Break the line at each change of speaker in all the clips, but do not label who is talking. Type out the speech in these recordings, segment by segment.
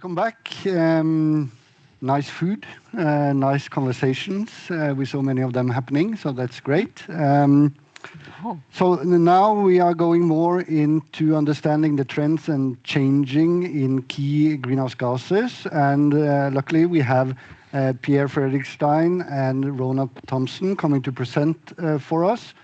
Welcome back. Nice food, nice conversations with so many of them happening, so that's great. So now we are going more into understanding the trends and changing in key greenhouse gases. And luckily we have Pierre Friedlingstein and Rona Thompson coming to present for us.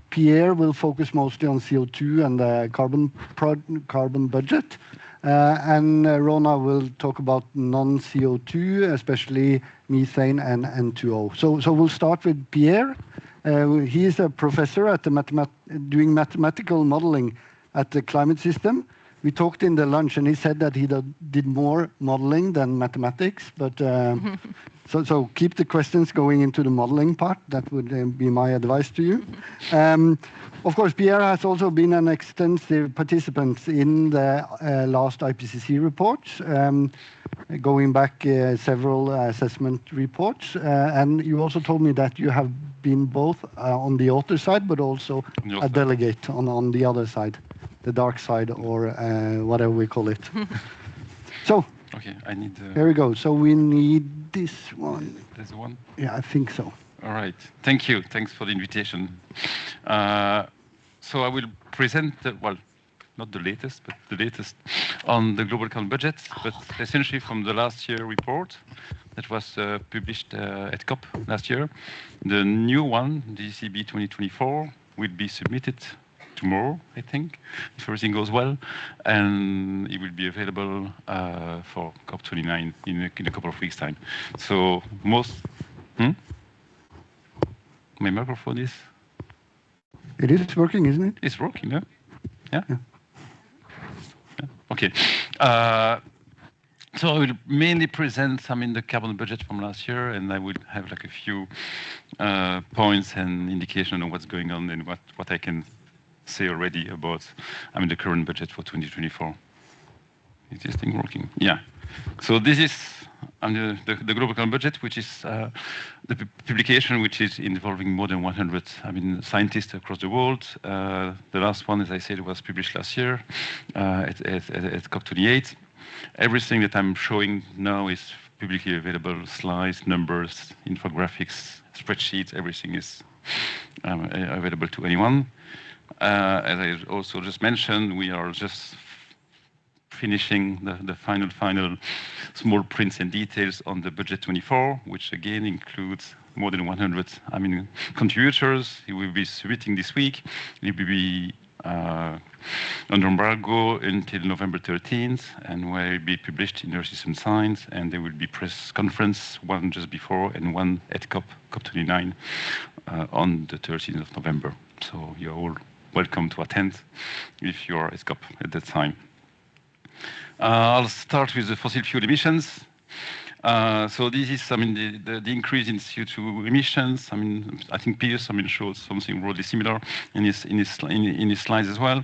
Pierre will focus mostly on CO2 and the carbon budget. And Rona will talk about non-CO2, especially methane and N2O. So we'll start with Pierre. He is a professor at doing mathematical modeling at the climate system. We talked in the lunch, and he said that he did more modeling than mathematics. But so keep the questions going into the modeling part. That would be my advice to you. Of course, Pierre has also been an extensive participant in the last IPCC reports, going back several assessment reports. And you also told me that you have been both on the author side, but also a delegate on the other side, the dark side, or whatever we call it. So,
okay, I need.
Here we go. So we need this one.
There's one.
Yeah, I think so.
All right. Thank you. Thanks for the invitation. So I will present, well, not the latest, but the latest on the global carbon budget, but essentially from the last year report that was published at COP last year. The new one, the ECB 2024, will be submitted tomorrow, I think, if everything goes well, and it will be available for COP29 in a couple of weeks' time. So most... My microphone is?
It is working, isn't it?
It's working, yeah? Yeah? Yeah. Okay. So I will mainly present the carbon budget from last year, and I will have like a few points and indication on what's going on and what I can say already about the current budget for 2024. Is this thing working? Yeah. So this is the global carbon budget, which is the publication which is involving more than 100 scientists across the world. The last one, as I said, was published last year at COP28. Everything that I'm showing now is publicly available: slides, numbers, infographics, spreadsheets. Everything is available to anyone. As I also just mentioned, we are just finishing the final small prints and details on the budget 24, which again includes more than 100 contributors. It will be submitting this week. It will be under embargo until November 13th, and will be published in Earth System Science, and there will be press conference, one just before and one at COP29 on the 13th of November. So you're all welcome to attend if you are at COP at that time. I'll start with the fossil fuel emissions. So this is, the increase in CO2 emissions. I think Pierre, showed something broadly similar in his slides as well.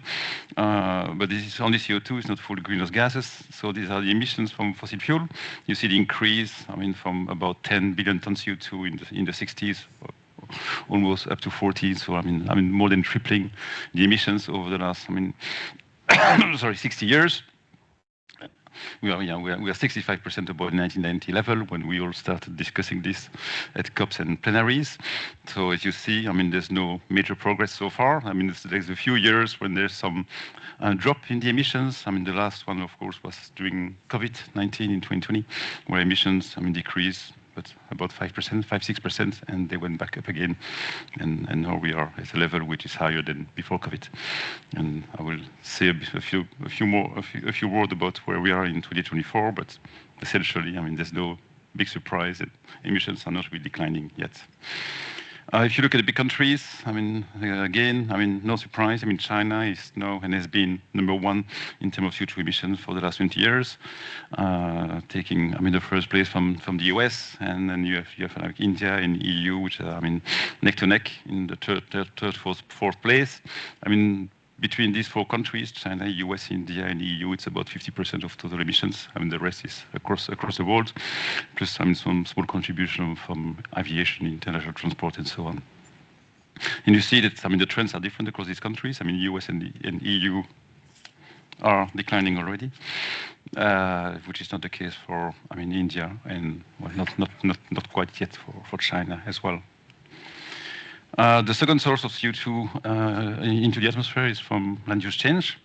But this is only CO2; it's not full greenhouse gases. So these are the emissions from fossil fuel. You see the increase, from about 10 billion tons CO2 in the 60s, almost up to 40. So more than tripling the emissions over the last, 60 years. We are 65% above 1990 level when we all started discussing this at COPs and plenaries. So as you see, there's no major progress so far. There's a few years when there's some drop in the emissions. The last one, of course, was during COVID-19 in 2020, where emissions, decreased, but about 5%, 5-6%, and they went back up again. And now we are at a level which is higher than before COVID. And I will say a few words about where we are in 2024, but essentially, there's no big surprise that emissions are not really declining yet. If you look at the big countries, again, no surprise. China is now and has been #1 in terms of CO2 emissions for the last 20 years, taking, the first place from the US, and then you have like India and EU, which are, neck to neck in the third, fourth place. Between these four countries, China, US, India, and EU, it's about 50% of total emissions. The rest is across the world, plus some small contribution from aviation, international transport, and so on. And you see that the trends are different across these countries. US and EU are declining already. which is not the case for, I mean, India and well, not quite yet for China as well. The second source of CO2 into the atmosphere is from land use change,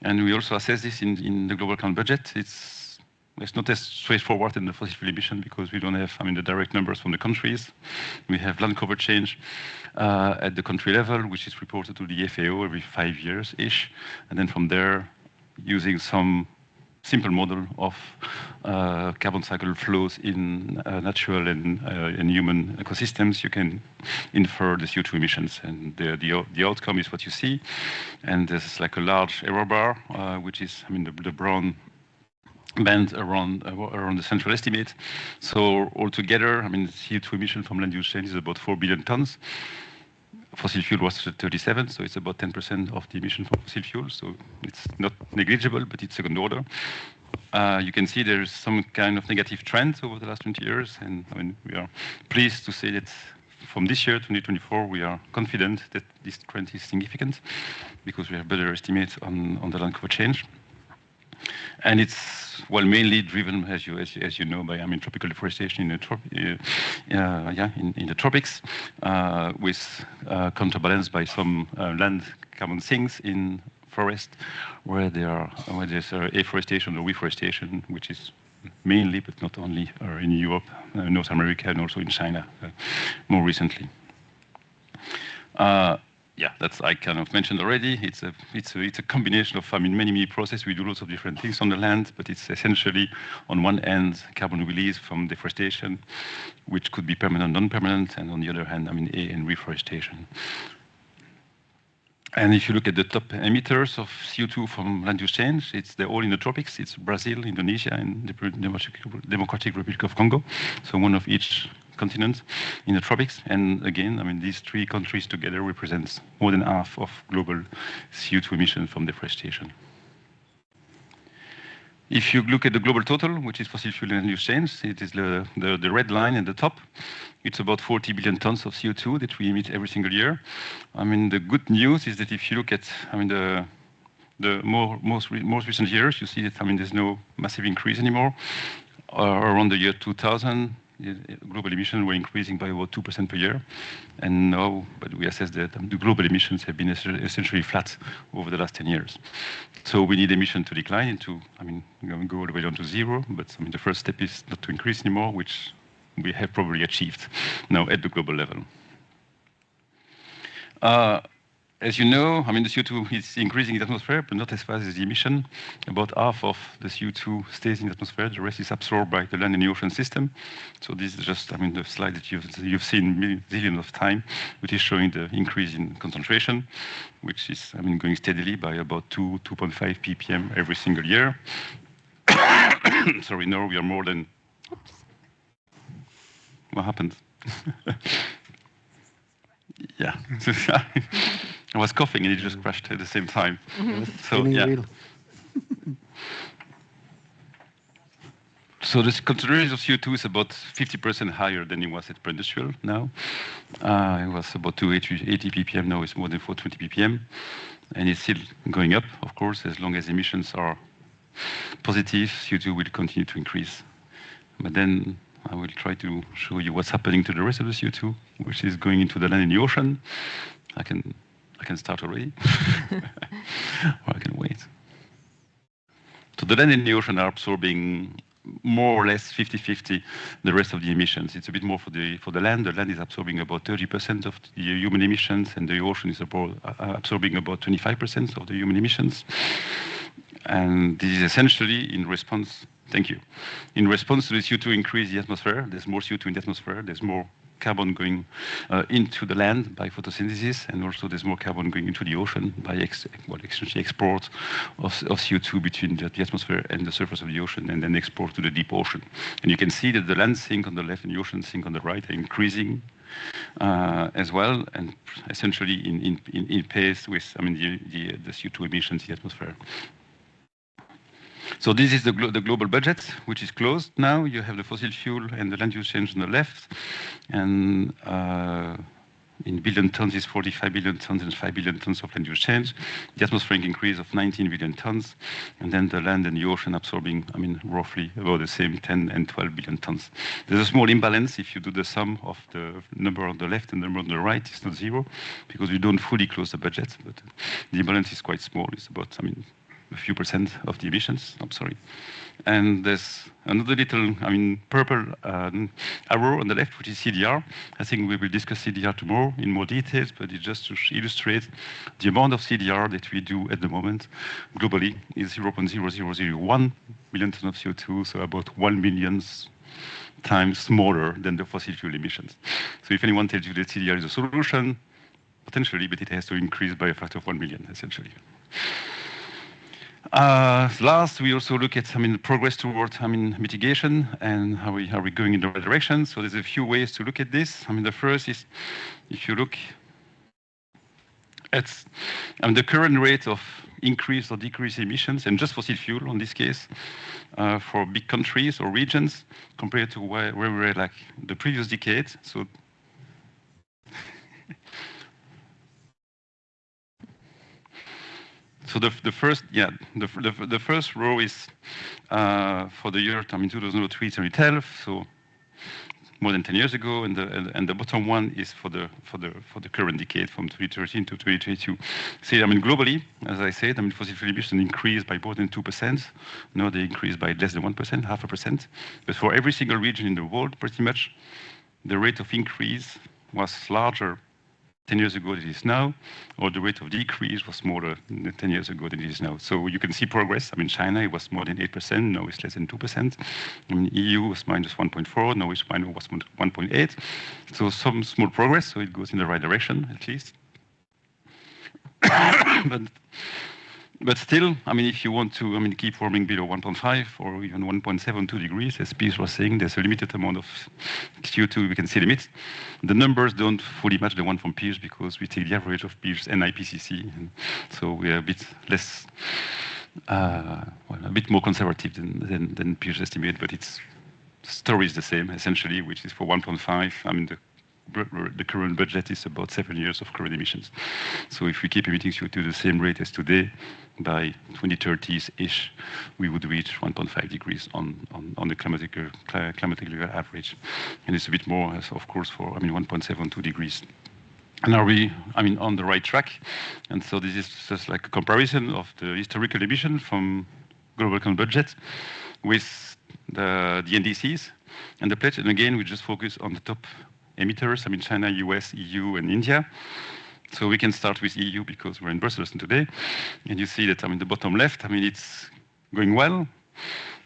and we also assess this in the global carbon budget. It's not as straightforward in the fossil fuel emission because we don't have, I mean, the direct numbers from the countries. We have land cover change at the country level, which is reported to the FAO every 5 years-ish, and then from there, using some simple model of carbon cycle flows in natural and human ecosystems, you can infer the CO2 emissions, and the outcome is what you see. And there's like a large error bar, which is, I mean, the brown band around the central estimate. So altogether, I mean, the CO2 emission from land use change is about 4 billion tons. Fossil fuel was 37, so it's about 10% of the emission from fossil fuel. So it's not negligible, but it's second order. You can see there's some kind of negative trend over the last 20 years, and I mean, we are pleased to say that from this year, 2024, we are confident that this trend is significant because we have better estimates on the land cover change. And it's, well, mainly driven, as you know, by, I mean, tropical deforestation in the tropics, with counterbalanced by some land carbon sinks in forest, where there's afforestation or reforestation, which is mainly, but not only, in Europe, North America, and also in China more recently. Yeah, that's I kind of mentioned already. It's a combination of, I mean, many processes. We do lots of different things on the land, but it's essentially on one end carbon release from deforestation, which could be permanent, non-permanent, and on the other hand, I mean, and reforestation. And if you look at the top emitters of CO2 from land use change, they're all in the tropics. It's Brazil, Indonesia, and the Democratic Republic of Congo. So one of each continent in the tropics. And again, I mean, these three countries together represents more than half of global CO2 emissions from deforestation. If you look at the global total, which is fossil fuel and land use change, it is the red line at the top. It's about 40 billion tons of CO2 that we emit every single year. I mean, the good news is that if you look at, I mean, the most recent years, you see that, I mean, there's no massive increase anymore. Around the year 2000, global emissions were increasing by about 2% per year. And now, but we assess that the global emissions have been essentially flat over the last 10 years. So we need emission to decline into, I mean, go all the way down to zero. But I mean, the first step is not to increase anymore, which we have probably achieved now at the global level. As you know, I mean, the CO2 is increasing in the atmosphere, but not as fast as the emission. About half of the CO2 stays in the atmosphere. The rest is absorbed by the land and the ocean system. So this is just, I mean, the slide that you've seen millions of times, which is showing the increase in concentration, which is, I mean, going steadily by about 2.5 ppm every single year. Sorry, now we are more than... Oops. What happened? Yeah. I was coughing and it just crashed at the same time. So, yeah. So the concentration of CO2 is about 50% higher than it was at pre-industrial now. It was about 280 ppm, now it's more than 420 ppm. And it's still going up, of course, as long as emissions are positive, CO2 will continue to increase. But then I will try to show you what's happening to the rest of the CO2, which is going into the land and the ocean. I can start already, or I can wait. So the land and the ocean are absorbing more or less 50-50 the rest of the emissions. It's a bit more for the land. The land is absorbing about 30% of the human emissions, and the ocean is absorbing about 25% of the human emissions. And this is essentially in response, thank you, in response to the CO2 increase in the atmosphere. There's more CO2 in the atmosphere. There's more carbon going into the land by photosynthesis, and also there's more carbon going into the ocean by essentially export of CO2 between the atmosphere and the surface of the ocean, and then export to the deep ocean. And you can see that the land sink on the left and the ocean sink on the right are increasing as well, and essentially in pace with, I mean, the CO2 emissions in the atmosphere. So this is the global budget, which is closed now. You have the fossil fuel and the land use change on the left, and in billion tons is 45 billion tons and 5 billion tons of land use change. The atmospheric increase of 19 billion tons, and then the land and the ocean absorbing, I mean, roughly about the same 10 and 12 billion tons. There's a small imbalance if you do the sum of the number on the left and the number on the right. It's not zero because we don't fully close the budget, but the imbalance is quite small. It's about, I mean, a few percent of the emissions. I'm sorry. And there's another little, I mean, purple arrow on the left, which is CDR. I think we will discuss CDR tomorrow in more details, but it's just to illustrate the amount of CDR that we do at the moment globally is 0.0001 million tons of CO2, so about 1 million times smaller than the fossil fuel emissions. So if anyone tells you that CDR is a solution, potentially, but it has to increase by a factor of 1 million, essentially. Last, we also look at, I mean, progress toward, I mean, mitigation and how are we going in the right direction. So there's a few ways to look at this. I mean, the first is if you look at the current rate of increase or decrease emissions, and just fossil fuel in this case, for big countries or regions compared to where we were like the previous decade. So So the first row is for the year, I mean, 2003, 2012, so more than 10 years ago, and the bottom one is for the current decade from 2013 to 2022. See, I mean, globally, as I said, I mean, fossil fuel emissions increased by more than 2%. Now they increased by less than 1%, 0.5%. But for every single region in the world, pretty much, the rate of increase was larger 10 years ago than it is now, or the rate of decrease was smaller 10 years ago than it is now. So you can see progress. I mean, China, it was more than 8%, now it's less than 2%. I mean, EU was minus 1.4, now it's minus 1.8. So some small progress, so it goes in the right direction, at least. But still, I mean, if you want to, I mean, keep warming below 1.5 or even 1.72 degrees, as Pierre was saying, there's a limited amount of CO2 we can see limit. The numbers don't fully match the one from Pierre because we take the average of Pierre and IPCC, and so we are a bit less, well, a bit more conservative than Pierre's estimate, but the story is the same, essentially, which is for 1.5. I mean, the current budget is about 7 years of current emissions. So if we keep emitting CO2 the same rate as today, by 2030-ish, we would reach 1.5 degrees on the climatic average. And it's a bit more, of course, for, I mean, 1.72 degrees. And are we, I mean, on the right track? And so this is just like a comparison of the historical emission from global climate budget with the NDCs and the pledge. And again, we just focus on the top emitters, I mean, China, US, EU, and India. So we can start with EU because we're in Brussels today. And you see that, I mean, the bottom left, I mean, it's going well.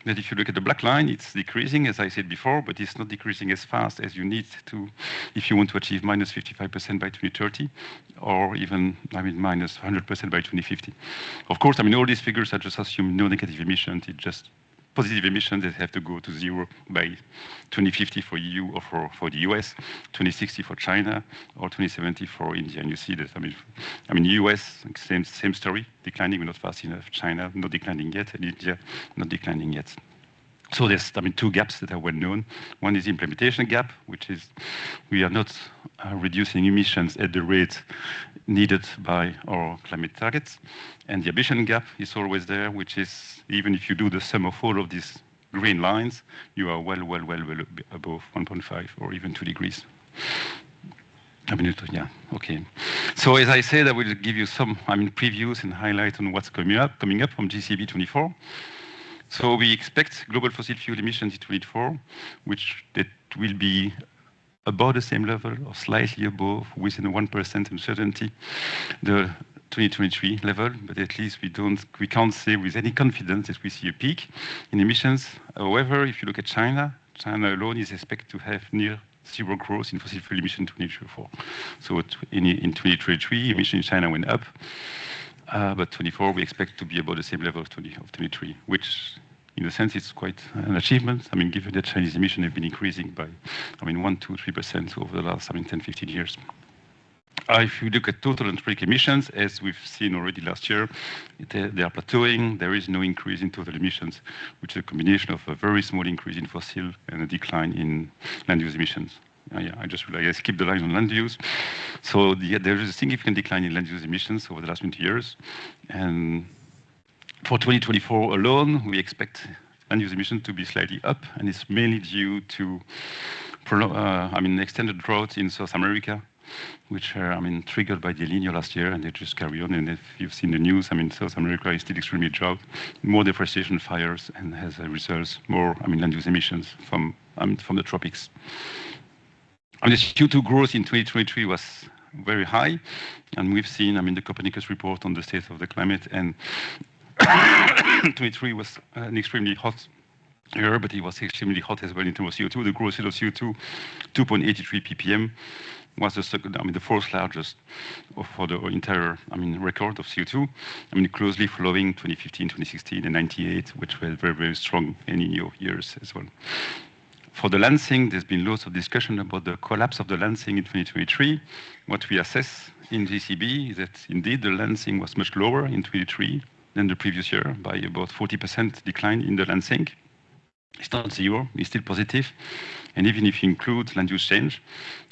That if you look at the black line, it's decreasing, as I said before, but it's not decreasing as fast as you need to if you want to achieve minus 55% by 2030, or even, I mean, minus 100% by 2050. Of course, I mean, all these figures are just assume no negative emissions. It's just positive emissions that have to go to zero by 2050 for EU or for the US, 2060 for China, or 2070 for India. And you see that, I mean, US, same story, declining, but not fast enough. China, not declining yet, and India, not declining yet. So there's, I mean, two gaps that are well known. One is the implementation gap, which is we are not reducing emissions at the rate needed by our climate targets. And the ambition gap is always there, which is even if you do the sum of all of these green lines, you are well above 1.5 or even 2 degrees. I mean, yeah, okay. So as I said, I will give you some, I mean, previews and highlight on what's coming up from GCB 24. So we expect global fossil fuel emissions in 2024, which that will be about the same level or slightly above, within 1% uncertainty, the 2023 level, but at least we can't say with any confidence that we see a peak in emissions. However, if you look at China alone is expected to have near zero growth in fossil fuel emission in 2024. So in 2023, emissions in China went up, but 24 we expect to be about the same level of 23, which in a sense it's quite an achievement. I mean, given that Chinese emissions have been increasing by, I mean, 1, 2, 3% over the last, 10, 15 years. If you look at total atmospheric emissions, as we've seen already last year, they are plateauing. There is no increase in total emissions, which is a combination of a very small increase in fossil and a decline in land use emissions. Yeah, I just realized I skipped the line on land use. So there is a significant decline in land use emissions over the last 20 years. And for 2024 alone, we expect land use emissions to be slightly up, and it's mainly due to extended drought in South America, which are triggered by the El Niño last year, and they just carry on. And if you've seen the news, South America is still extremely drought, more deforestation, fires, and as a result, more land use emissions from the tropics. And the CO2 growth in 2023 was very high, and we've seen the Copernicus report on the state of the climate, and 2023 was an extremely hot year, but it was extremely hot as well in terms of CO2. The gross rate of CO2, 2.83 ppm, was the fourth largest for the entire record of CO2. Closely following 2015, 2016, and 98, which were very, very strong El Niño years as well. For the lancing, there's been lots of discussion about the collapse of the lancing in 2023. What we assess in GCB is that indeed the lancing was much lower in 2023 than the previous year, by about 40% decline in the lancing. It's not zero, it's still positive. And even if you include land use change,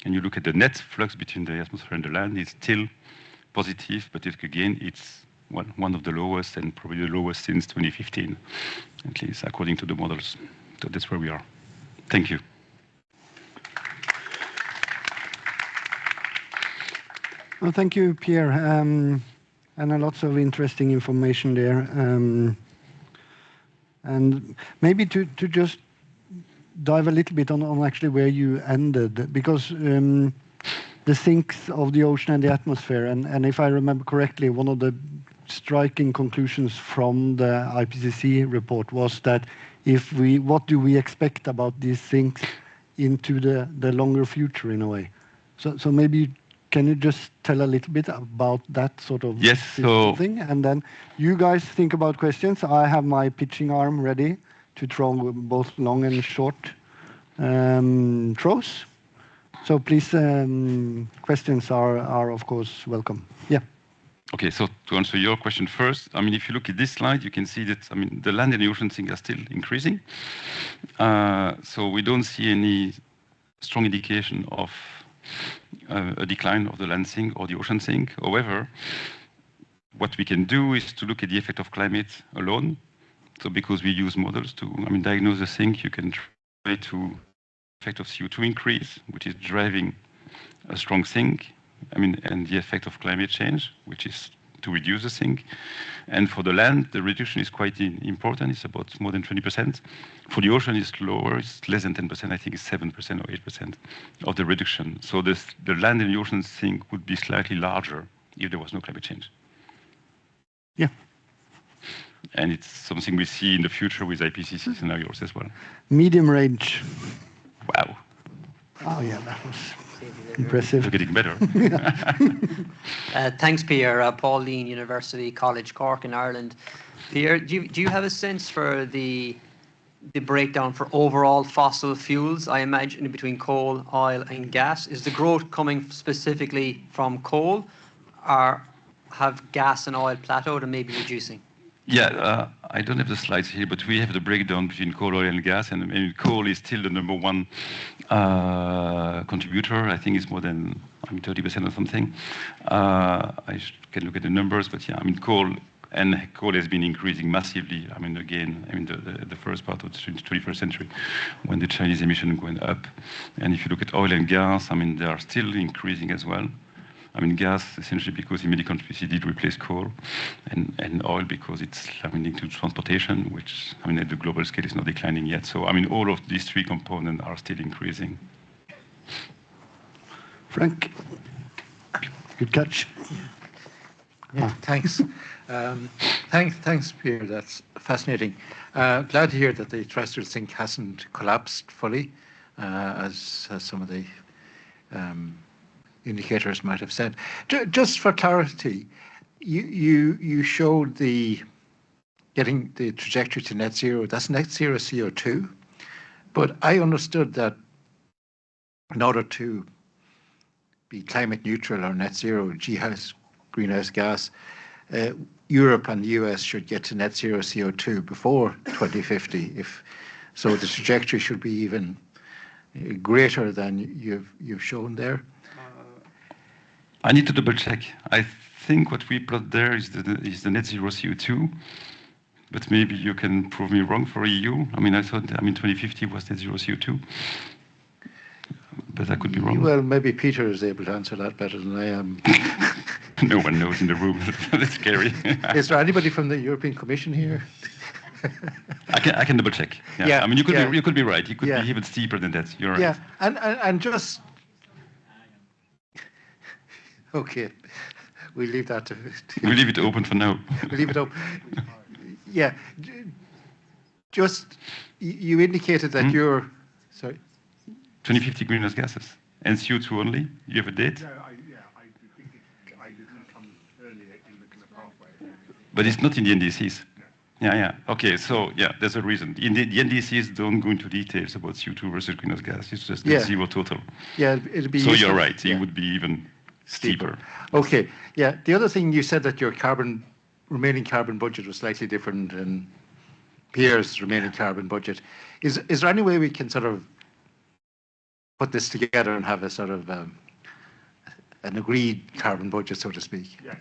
and you look at the net flux between the atmosphere and the land, it's still positive, but again, it's one of the lowest, and probably the lowest since 2015, at least according to the models. So that's where we are. Thank you.
Well, thank you, Pierre, and lots of interesting information there. And maybe to just dive a little bit on actually where you ended, because the sinks of the ocean and the atmosphere, and if I remember correctly, one of the striking conclusions from the IPCC report was that what do we expect about these sinks into the longer future in a way? So maybe can you just tell a little bit about that sort of thing? And then you guys think about questions. I have my pitching arm ready to throw both long and short throws. So please, questions are of course welcome. Yeah.
Okay, so to answer your question first, if you look at this slide, you can see that the land and the ocean sink are still increasing. So we don't see any strong indication of a decline of the land sink or the ocean sink. However, what we can do is to look at the effect of climate alone. So because we use models to diagnose the sink, you can try to effect of CO2 increase, which is driving a strong sink, and the effect of climate change, which is to reduce the sink. And for the land, the reduction is quite important. It's about more than 20%. For the ocean, it's lower. It's less than 10%. I think it's 7% or 8% of the reduction. So the land and the ocean sink would be slightly larger if there was no climate change.
Yeah.
And it's something we see in the future with IPCC scenarios as well.
Medium range.
Wow.
Oh yeah, that was impressive.
You're getting better.
Thanks, Pierre. Paul Lean, University College Cork in Ireland. Pierre, do you have a sense for the breakdown for overall fossil fuels? I imagine between coal, oil, and gas. Is the growth coming specifically from coal, or have gas and oil plateaued and maybe reducing?
Yeah, I don't have the slides here, but we have the breakdown between coal, oil, and gas, and coal is still the number one contributor. I think it's more than 30% or something. I can look at the numbers, but yeah, coal has been increasing massively. The first part of the 21st century, when the Chinese emission went up, and if you look at oil and gas, they are still increasing as well. Gas essentially because in many countries it did replace coal, and oil because it's linked to transportation, which at the global scale is not declining yet. So all of these three components are still increasing.
Frank, good catch.
Yeah, thanks. Thanks, Pierre. That's fascinating. Glad to hear that the terrestrial sink hasn't collapsed fully, as some of the indicators might have said. Just for clarity, you showed getting the trajectory to net zero. That's net zero CO2, but I understood that in order to be climate neutral or net zero greenhouse gas, Europe and the US should get to net zero CO2 before 2050. So the trajectory should be even greater than you've shown there?
I need to double check. I think what we plot there is the net zero CO2, but maybe you can prove me wrong for EU. I mean, I thought 2050 was net zero CO2, but I could be wrong.
Well, maybe Peter is able to answer that better than I am.
No one knows in the room. That's scary.
Is there anybody from the European Commission here?
I can double check. Yeah.
Yeah,
I mean, you could
yeah.
be right. You could
Yeah.
be even steeper than that. You're right.
Yeah, and just okay, we leave that to.
We leave it open for now.
We leave it open. Yeah, just you indicated that you're sorry.
2050 greenhouse gases and CO2 only. You have a date?
I didn't come earlier in the kind of pathway.
But it's not in the NDCs. Yeah. Okay, so yeah, there's a reason. In the NDCs don't go into details about CO2 versus greenhouse gas. It's just net zero total.
Yeah, it'll be.
So
useful.
you're right.
Yeah.
It would be even steeper.
Okay. Yeah. The other thing you said that your remaining carbon budget was slightly different than Pierre's remaining carbon budget. Is there any way we can sort of put this together and have a sort of an agreed carbon budget, so to speak?
Yes.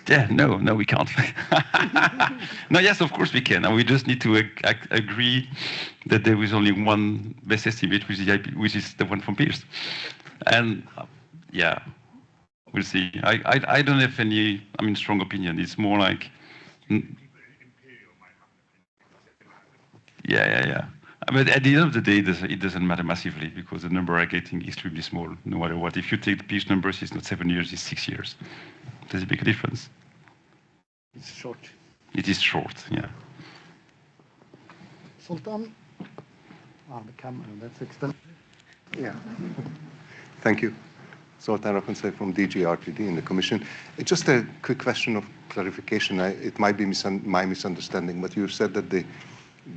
Yeah, no, we can't. No, yes, of course we can. And we just need to agree that there is only one best estimate, which is the one from Pierre. And yeah, we'll see. I don't have any, strong opinion. It's more like, yeah. But at the end of the day, it doesn't matter massively because the number I'm getting is extremely small, no matter what. If you take the Pierre numbers, it's not 7 years, it's 6 years. Does it make a difference?
It's short.
It is short, yeah.
Sultan? The camera, that's extended.
Yeah. Thank you. Sultan Rakhmansai from DG RTD in the Commission. Just a quick question of clarification. It might be my misunderstanding, but you said that the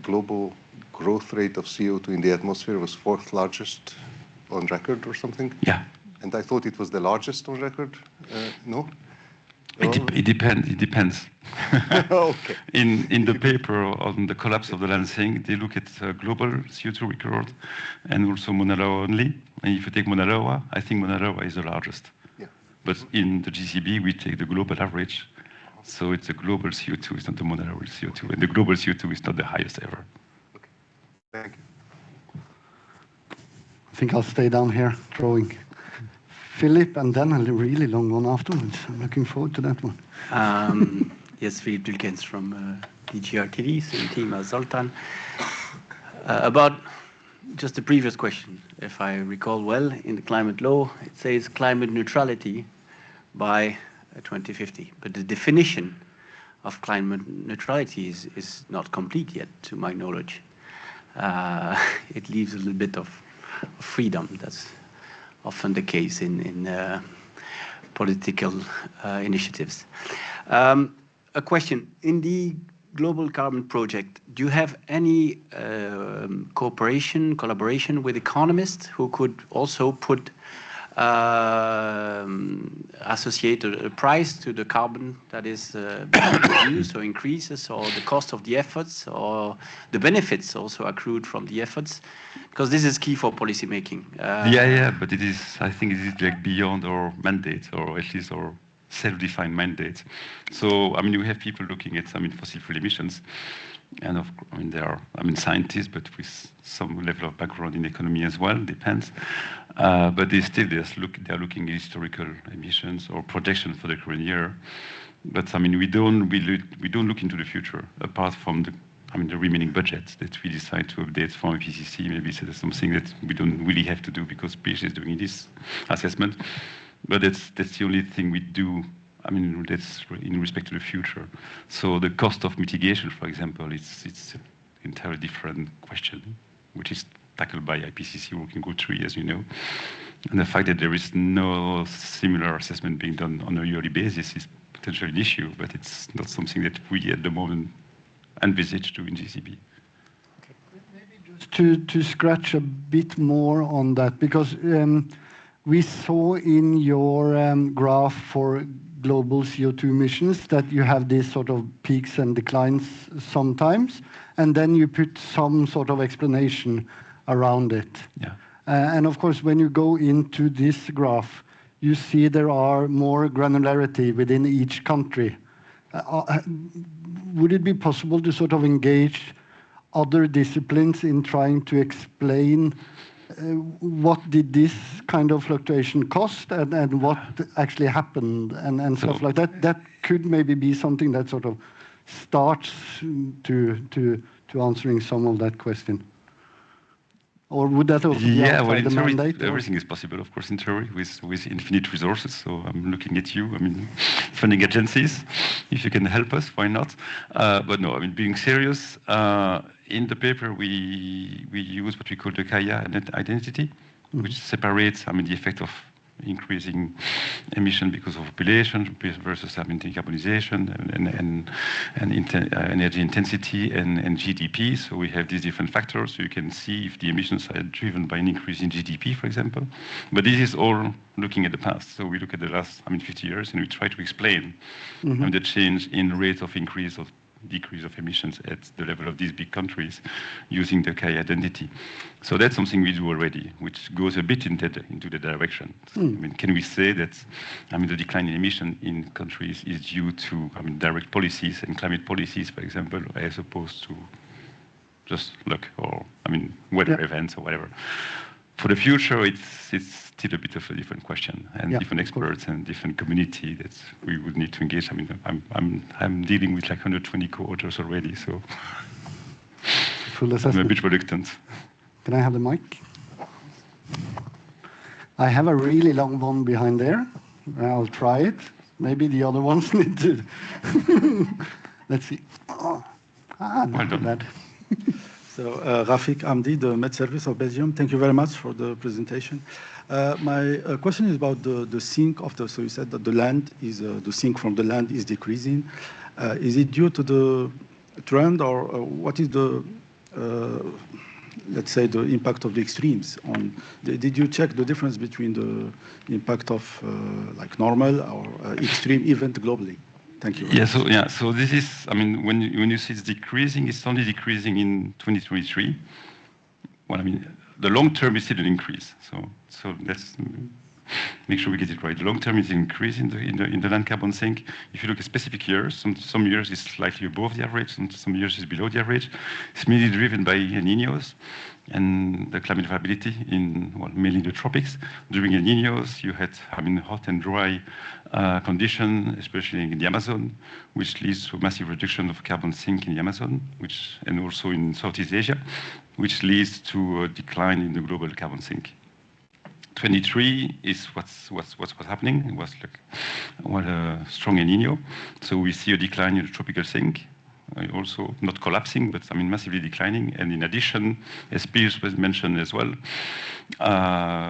global growth rate of CO2 in the atmosphere was 4th largest on record or something?
Yeah.
And I thought it was the largest on record. No?
It depends.
Okay.
In the paper on the collapse of the Lansing, they look at global CO2 record and also Mauna Loa only. And if you take Mauna Loa, I think Mauna Loa is the largest.
Yeah.
But in the GCB, we take the global average. So it's the global CO2, it's not the Mauna Loa CO2. And the global CO2 is not the highest ever.
Okay. Thank you.
I think I'll stay down here drawing. Philip, and then a really long one afterwards. I'm looking forward to that one.
Yes, Philip Dulkens from DGRTD, same team as Zoltan. About just the previous question, if I recall well, in the climate law, it says climate neutrality by 2050. But the definition of climate neutrality is not complete yet, to my knowledge. It leaves a little bit of freedom. That's often the case in political initiatives. A question, in the Global Carbon Project, do you have any collaboration with economists who could also associate a price to the carbon that is being produced or increases, or the cost of the efforts, or the benefits also accrued from the efforts? Because this is key for policy making.
Yeah, but I think it is like beyond our mandate, or at least our self-defined mandate. So, we have people looking at, fossil fuel emissions, and there are, scientists, but with some level of background in economy as well, depends. But they're looking at historical emissions or projections for the current year. But we don't look into the future apart from the remaining budget that we decide to update from IPCC. Maybe it's something that we don't really have to do because Pierre is doing this assessment. But that's the only thing we do. That's in respect to the future. So the cost of mitigation, for example, it's an entirely different question, which is tackled by IPCC Working Group 3, as you know. And the fact that there is no similar assessment being done on a yearly basis is potentially an issue, but it's not something that we at the moment envisage doing GCB.
Okay. Maybe just to scratch a bit more on that, because we saw in your graph for global CO2 emissions that you have these sort of peaks and declines sometimes, and then you put some sort of explanation around it.
Yeah.
And of course, when you go into this graph, you see there are more granularity within each country. Would it be possible to sort of engage other disciplines in trying to explain what did this kind of fluctuation cost and what actually happened and stuff like that? That could maybe be something that sort of starts to answering some of that question. Or would that also be outside the mandate?
Everything is possible, of course, in theory, with infinite resources. So I'm looking at you, I mean, funding agencies, if you can help us, why not? But no, I mean, being serious, in the paper, we use what we call the Kaya identity, which separates, I mean, the effect of increasing emission because of population versus decarbonization and energy intensity and GDP. So we have these different factors. So you can see if the emissions are driven by an increase in GDP, for example. But this is all looking at the past. So we look at the last, 50 years, and we try to explain the change in rate of increase or decrease of emissions at the level of these big countries using the Kaya identity. So that's something we do already, which goes a bit into the direction. I mean, can we say that the decline in emission in countries is due to direct policies and climate policies, for example, as opposed to just luck or weather events or whatever? For the future, it's still a bit of a different question, and different experts and different community that we would need to engage. I mean, I'm dealing with like 120 co-authors already, so I'm a bit reluctant.
Can I have the mic? I have a really long one behind there. I'll try it. Maybe the other ones need to. Let's see. Not too bad.
So, Rafik Amdi, the Met Service of Belgium. Thank you very much for the presentation. My question is about the sink of the. So you said that the land is the sink from the land is decreasing. Is it due to the trend, or what is the let's say the impact of the extremes on? Did you check the difference between the impact of like normal or extreme event globally? Thank you.
Yeah, so this is, when you see it's decreasing, it's only decreasing in 2023. Well, the long term is still an increase. So let's make sure we get it right. The long term is an increase in the land carbon sink. If you look at specific years, some years it's slightly above the average, and some years it's below the average. It's mainly driven by El Niños and the climate variability in, mainly the tropics. During El Niños, you had hot and dry condition, especially in the Amazon, which leads to a massive reduction of carbon sink in the Amazon, and also in Southeast Asia, which leads to a decline in the global carbon sink. 23 is what's happening. It was like a strong El Niño, so we see a decline in the tropical sink. Also not collapsing, but massively declining. And in addition, as Pierre was mentioned as well,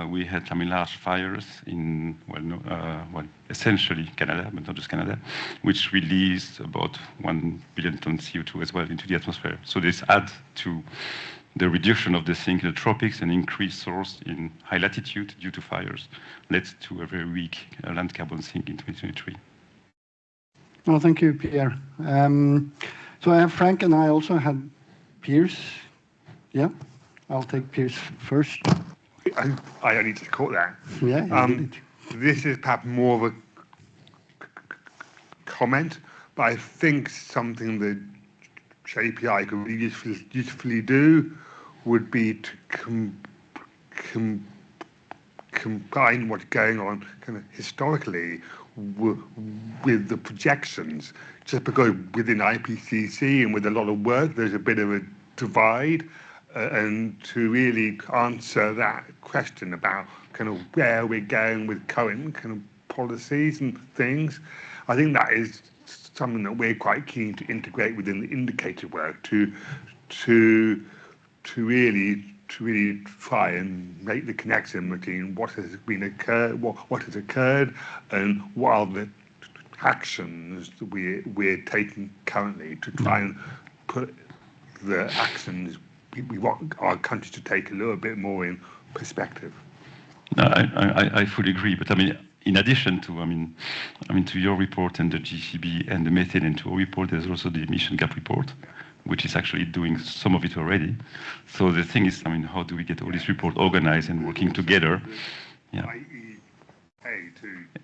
we had large fires in essentially Canada, but not just Canada, which released about 1 billion tons CO2 as well into the atmosphere. So this adds to the reduction of the sink in the tropics and increased source in high latitude due to fires led to a very weak land carbon sink in 2023.
Well, thank you, Pierre. So I have Frank, and I also had Pierce. Yeah, I'll take Pierce first.
I only just caught that.
Yeah.
This is perhaps more of a comment, but I think something that JPI could really usefully do would be to combine what's going on kind of historically with the projections, just because within IPCC and with a lot of work there's a bit of a divide, and to really answer that question about kind of where we're going with current kind of policies and things, I think that is something that we're quite keen to integrate within the indicator work to really try and make the connection between what has occurred and what are the actions that we're taking currently to try and put the actions we want our country to take a little bit more in perspective.
No, I fully agree, but in addition to to your report and the GCB and the Methane and 2 report, there's also the emission gap report, which is actually doing some of it already. So the thing is, I mean, how do we get all these reports organized and working together? Yeah.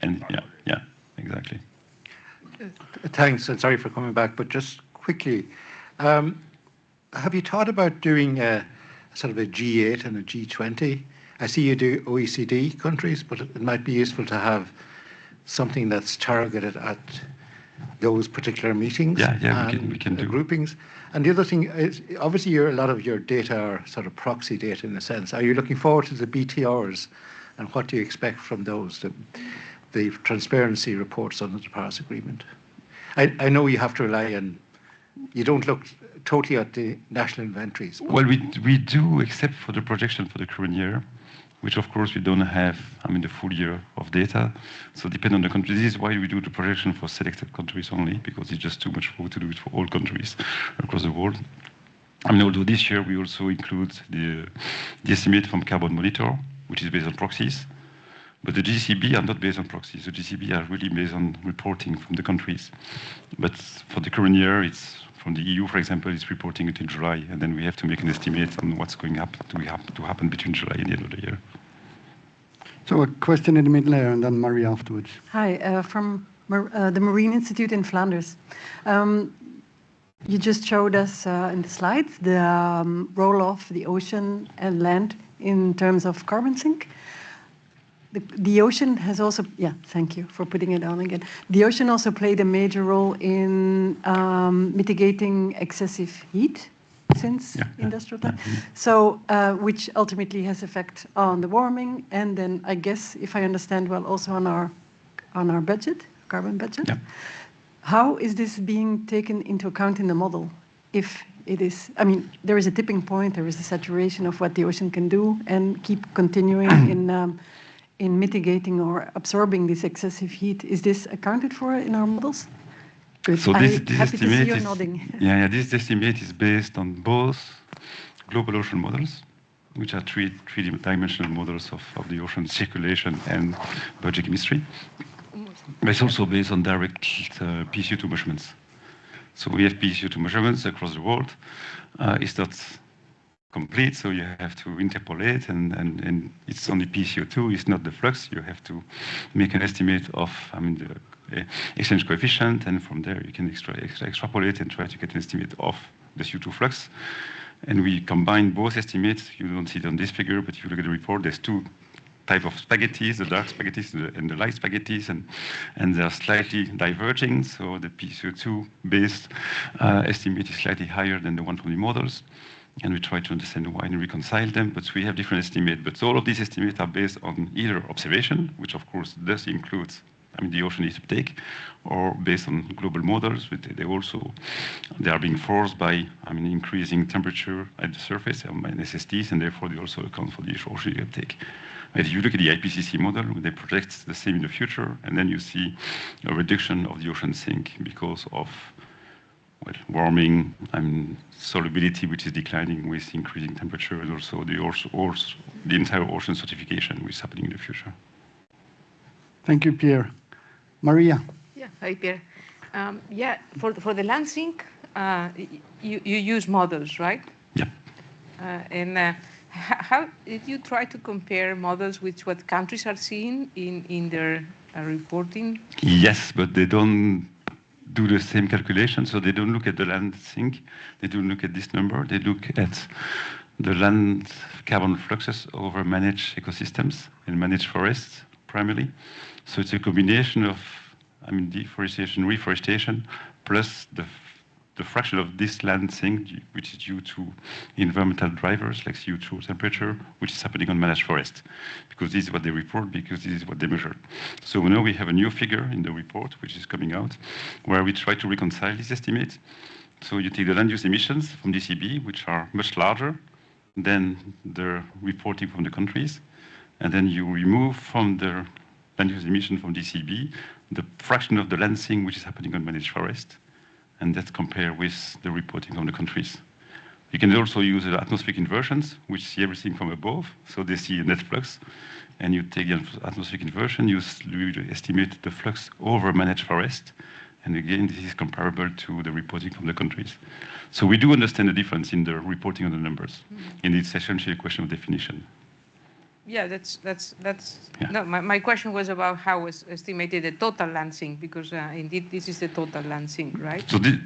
And yeah, exactly.
Thanks, and sorry for coming back, but just quickly, have you thought about doing sort of a G8 and a G20? I see you do OECD countries, but it might be useful to have something that's targeted at those particular meetings.
Yeah, we can do
groupings. And the other thing is, obviously, a lot of your data are sort of proxy data in a sense. Are you looking forward to the BTRs, and what do you expect from those, the transparency reports under the Paris Agreement? I know you have to rely on, you don't look totally at the national inventories.
Well, we do, except for the projection for the current year, which of course we don't have, I mean, the full year of data. So depending on the country, this is why we do the projection for selected countries only, because it's just too much work to do it for all countries across the world. I mean, although this year we also include the estimate from Carbon Monitor, which is based on proxies. But the GCB are not based on proxies. The GCB are really based on reporting from the countries. But for the current year, it's from the EU, for example, it's reporting until July, and then we have to make an estimate on what's going to happen between July and the end of the year.
So a question in the middle there, and then Maria afterwards.
Hi, from the Marine Institute in Flanders. You just showed us in the slides the role of the ocean and land in terms of carbon sink. The ocean has also, yeah, thank you for putting it on again. The ocean also played a major role in mitigating excessive heat since industrial time. So, which ultimately has effect on the warming, and then I guess, if I understand well, also on our budget, carbon budget.
Yeah.
How is this being taken into account in the model? If it is, I mean, there is a tipping point, there is a saturation of what the ocean can do, and keep continuing in mitigating or absorbing this excessive heat. Is this accounted for in our models?
So this estimate
is nodding.
Yeah, this estimate is based on both global ocean models, which are three-dimensional models of the ocean circulation and biogeochemistry. But it's also based on direct PCO2 measurements. So we have PCO2 measurements across the world. It's not complete, so you have to interpolate, and it's only PCO2, it's not the flux. You have to make an estimate of, I mean, the exchange coefficient, and from there you can extrapolate and try to get an estimate of the CO2 flux. And we combine both estimates. You don't see it on this figure, but if you look at the report, there's two types of spaghettis, the dark spaghettis and the light spaghettis, and they're slightly diverging. So the PCO2-based estimate is slightly higher than the one from the models. And we try to understand why and reconcile them, but we have different estimates. But all of these estimates are based on either observation, which of course does include, I mean, the ocean is uptake, or based on global models, but they are being forced by, I mean, increasing temperature at the surface by SSTs, and therefore they also account for the ocean uptake. If you look at the IPCC model, they project the same in the future, and then you see a reduction of the ocean sink because of, well, warming, I mean, solubility, which is declining with increasing temperature, and also the entire ocean certification, which is happening in the future.
Thank you, Pierre. Maria.
Yeah, hi, Pierre. Yeah, for the land sink, you use models, right?
Yeah.
And how did you try to compare models with what countries are seeing in their reporting?
Yes, but they don't do the same calculation, so they don't look at the land sink, they don't look at this number, they look at the land carbon fluxes over managed ecosystems and managed forests primarily. So it's a combination of, I mean, deforestation, reforestation, plus the fraction of this land sink, which is due to environmental drivers like CO2 or temperature, which is happening on managed forest, because this is what they report, because this is what they measure. So now we have a new figure in the report, which is coming out, where we try to reconcile this estimate. So you take the land use emissions from DCB, which are much larger than the reporting from the countries, and then you remove from the land use emission from DCB the fraction of the land sink which is happening on managed forest, and that's compared with the reporting from the countries. You can also use the atmospheric inversions, which see everything from above, so they see a net flux, and you take the atmospheric inversion, you estimate the flux over managed forest, And again, this is comparable to the reporting from the countries. So we do understand the difference in the reporting of the numbers. And it's essentially a question of definition.
Yeah, that's yeah. No, my question was about how was estimated the total land sink, because indeed this is the total land sink, right?
So this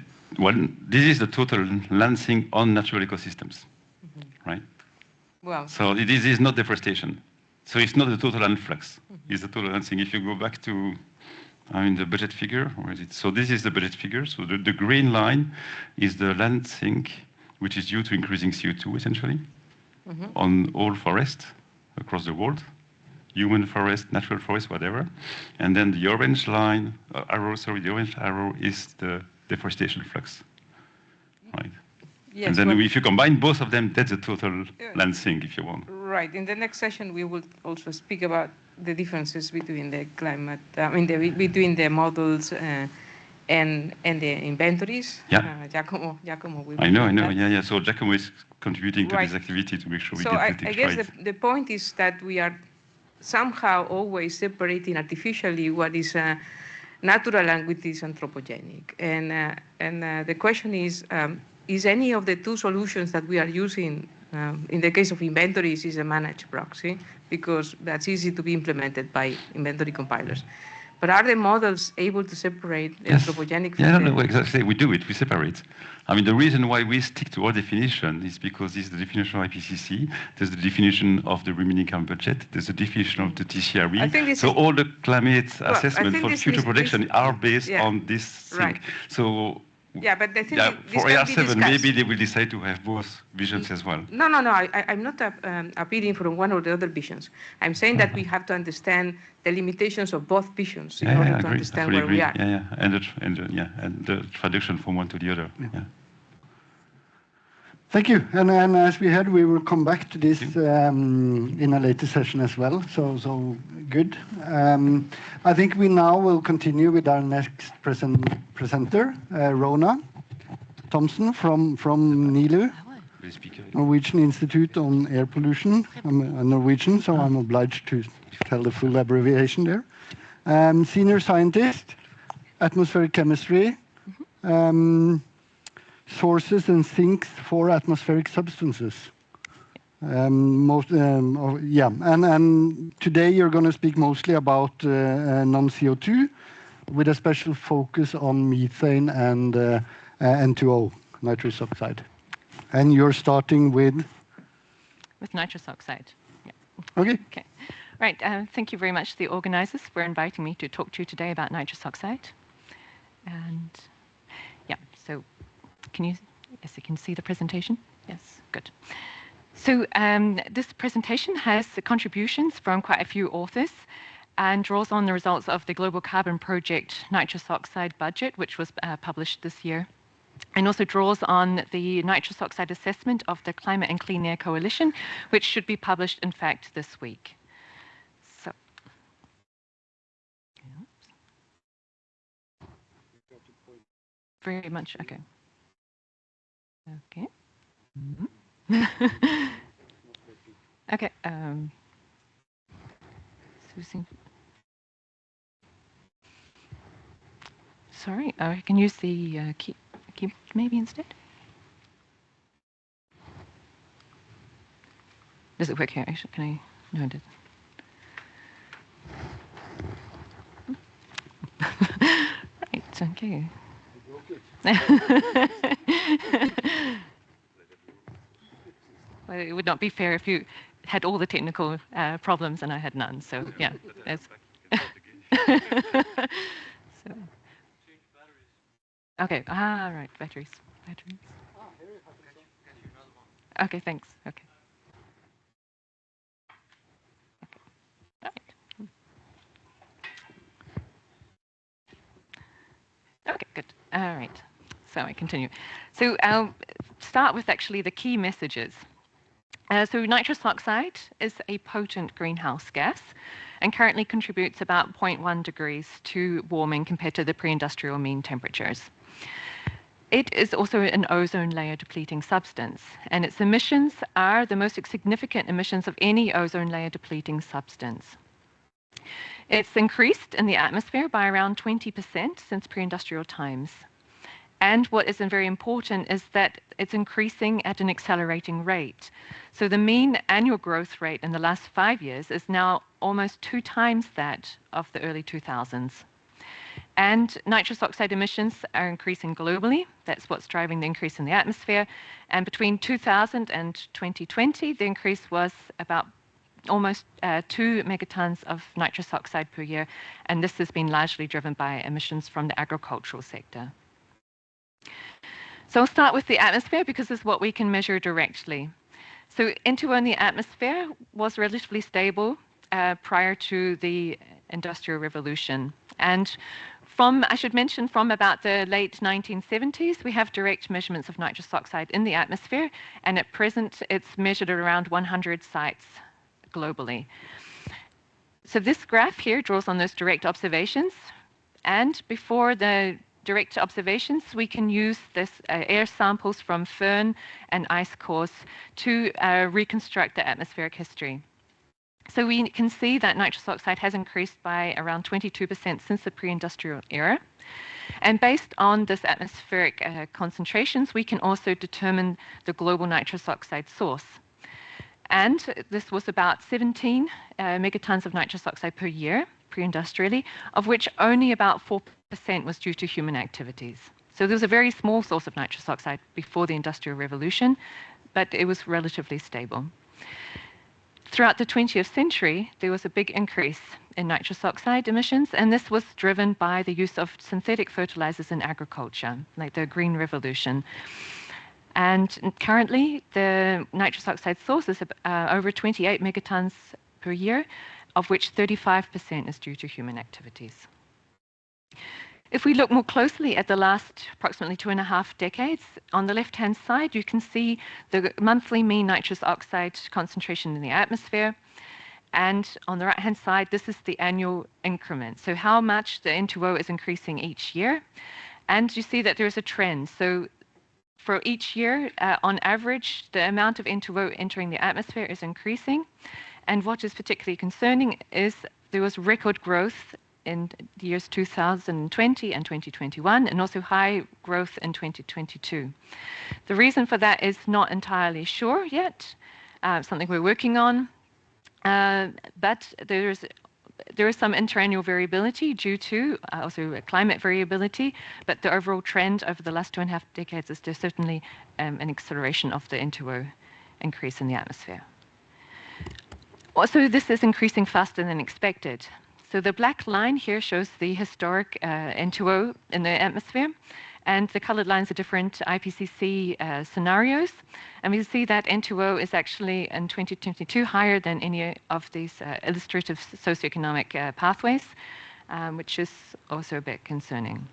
is the total land sink on natural ecosystems, right?
Well,
so this is not deforestation. So it's not the total land flux, it's the total land sink. If you go back to the budget figure, where is it? So this is the budget figure. So the green line is the land sink, which is due to increasing CO2 essentially on all forests across the world, human forest, natural forest, whatever. And then the orange line, the orange arrow is the deforestation flux, right?
Yes,
and then if you combine both of them, that's the total land sink, if you want.
Right. In the next session, we will also speak about the differences between the climate, between the models and the inventories.
Yeah.
Giacomo will.
I know. Yeah. So Giacomo is contributing to this activity to make sure we get it right.
So I guess the point is that we are somehow always separating artificially what is natural and what is anthropogenic. And the question is any of the two solutions that we are using, in the case of inventories, is a managed proxy, because that's easy to be implemented by inventory compilers. But are the models able to separate anthropogenic from
no, exactly. We do it. We separate. The reason why we stick to our definition is because this is the definition of IPCC. There's the definition of the remaining carbon budget. There's the definition of the TCRE. So all the climate assessment for future projection are based on this thing.
Right.
So
yeah, but I think
for AR7, maybe they will decide to have both visions as well.
No. I'm not appealing for one or the other visions. I'm saying that we have to understand the limitations of both visions in order to understand where we are.
Yeah. And the traduction from one to the other. Yeah.
Thank you. And as we heard, we will come back to this in a later session as well. So good. I think we now will continue with our next presenter, Rona Thompson from NILU, Norwegian Institute on Air Pollution. I'm a Norwegian, so I'm obliged to tell the full abbreviation there. Senior scientist, atmospheric chemistry. Sources and sinks for atmospheric substances. And today you're going to speak mostly about non-CO2, with a special focus on methane and N2O, nitrous oxide. And you're starting with
nitrous oxide. Yeah.
Okay.
Right. Thank you very much to the organizers for inviting me to talk to you today about nitrous oxide. And so. You can see the presentation? Yes, good. So this presentation has the contributions from quite a few authors and draws on the results of the Global Carbon Project Nitrous Oxide Budget, which was published this year, and also draws on the nitrous oxide assessment of the Climate and Clean Air Coalition, which should be published, in fact, this week. So. Very much, okay. Okay. Okay. Sorry, I can use the key maybe instead. Does it work here? Can I? No, it doesn't. Right. Okay. Well, it would not be fair if you had all the technical problems and I had none. So yeah, so. Okay. Right. Batteries. Okay. Thanks. Okay. Okay. Good. All right. So I continue. So I'll start with actually the key messages. So nitrous oxide is a potent greenhouse gas and currently contributes about 0.1 degrees to warming compared to the pre-industrial mean temperatures. It is also an ozone layer depleting substance, and its emissions are the most significant emissions of any ozone layer depleting substance. It's increased in the atmosphere by around 20% since pre-industrial times. And what is very important is that it's increasing at an accelerating rate. So the mean annual growth rate in the last 5 years is now almost 2 times that of the early 2000s. And nitrous oxide emissions are increasing globally. That's what's driving the increase in the atmosphere. And between 2000 and 2020, the increase was about almost 2 megatons of nitrous oxide per year. And this has been largely driven by emissions from the agricultural sector. So I'll start with the atmosphere because this is what we can measure directly. So N2O in the atmosphere was relatively stable prior to the Industrial Revolution. And I should mention, from about the late 1970s, we have direct measurements of nitrous oxide in the atmosphere. And at present, it's measured at around 100 sites globally. So this graph here draws on those direct observations. And before the direct observations, we can use this air samples from firn and ice cores to reconstruct the atmospheric history. So we can see that nitrous oxide has increased by around 22% since the pre-industrial era. And based on this atmospheric concentrations, we can also determine the global nitrous oxide source. And this was about 17 megatons of nitrous oxide per year, pre-industrially, of which only about 4% was due to human activities. So there was a very small source of nitrous oxide before the Industrial Revolution, but it was relatively stable. Throughout the 20th century, there was a big increase in nitrous oxide emissions, and this was driven by the use of synthetic fertilizers in agriculture, like the Green Revolution. And currently, the nitrous oxide source is over 28 megatons per year, of which 35% is due to human activities. If we look more closely at the last approximately 2.5 decades, on the left-hand side, you can see the monthly mean nitrous oxide concentration in the atmosphere. And on the right-hand side, this is the annual increment. So how much the N2O is increasing each year. And you see that there's a trend. So for each year, on average, the amount of N2O entering the atmosphere is increasing. And what is particularly concerning is there was record growth in the years 2020 and 2021, and also high growth in 2022. The reason for that is not entirely sure yet, something we're working on, but there is some interannual variability due to also climate variability, but the overall trend over the last 2.5 decades is certainly an acceleration of the N2O increase in the atmosphere. Also, this is increasing faster than expected. So the black line here shows the historic N2O in the atmosphere, and the colored lines are different IPCC scenarios. And we see that N2O is actually in 2022 higher than any of these illustrative socioeconomic pathways, which is also a bit concerning.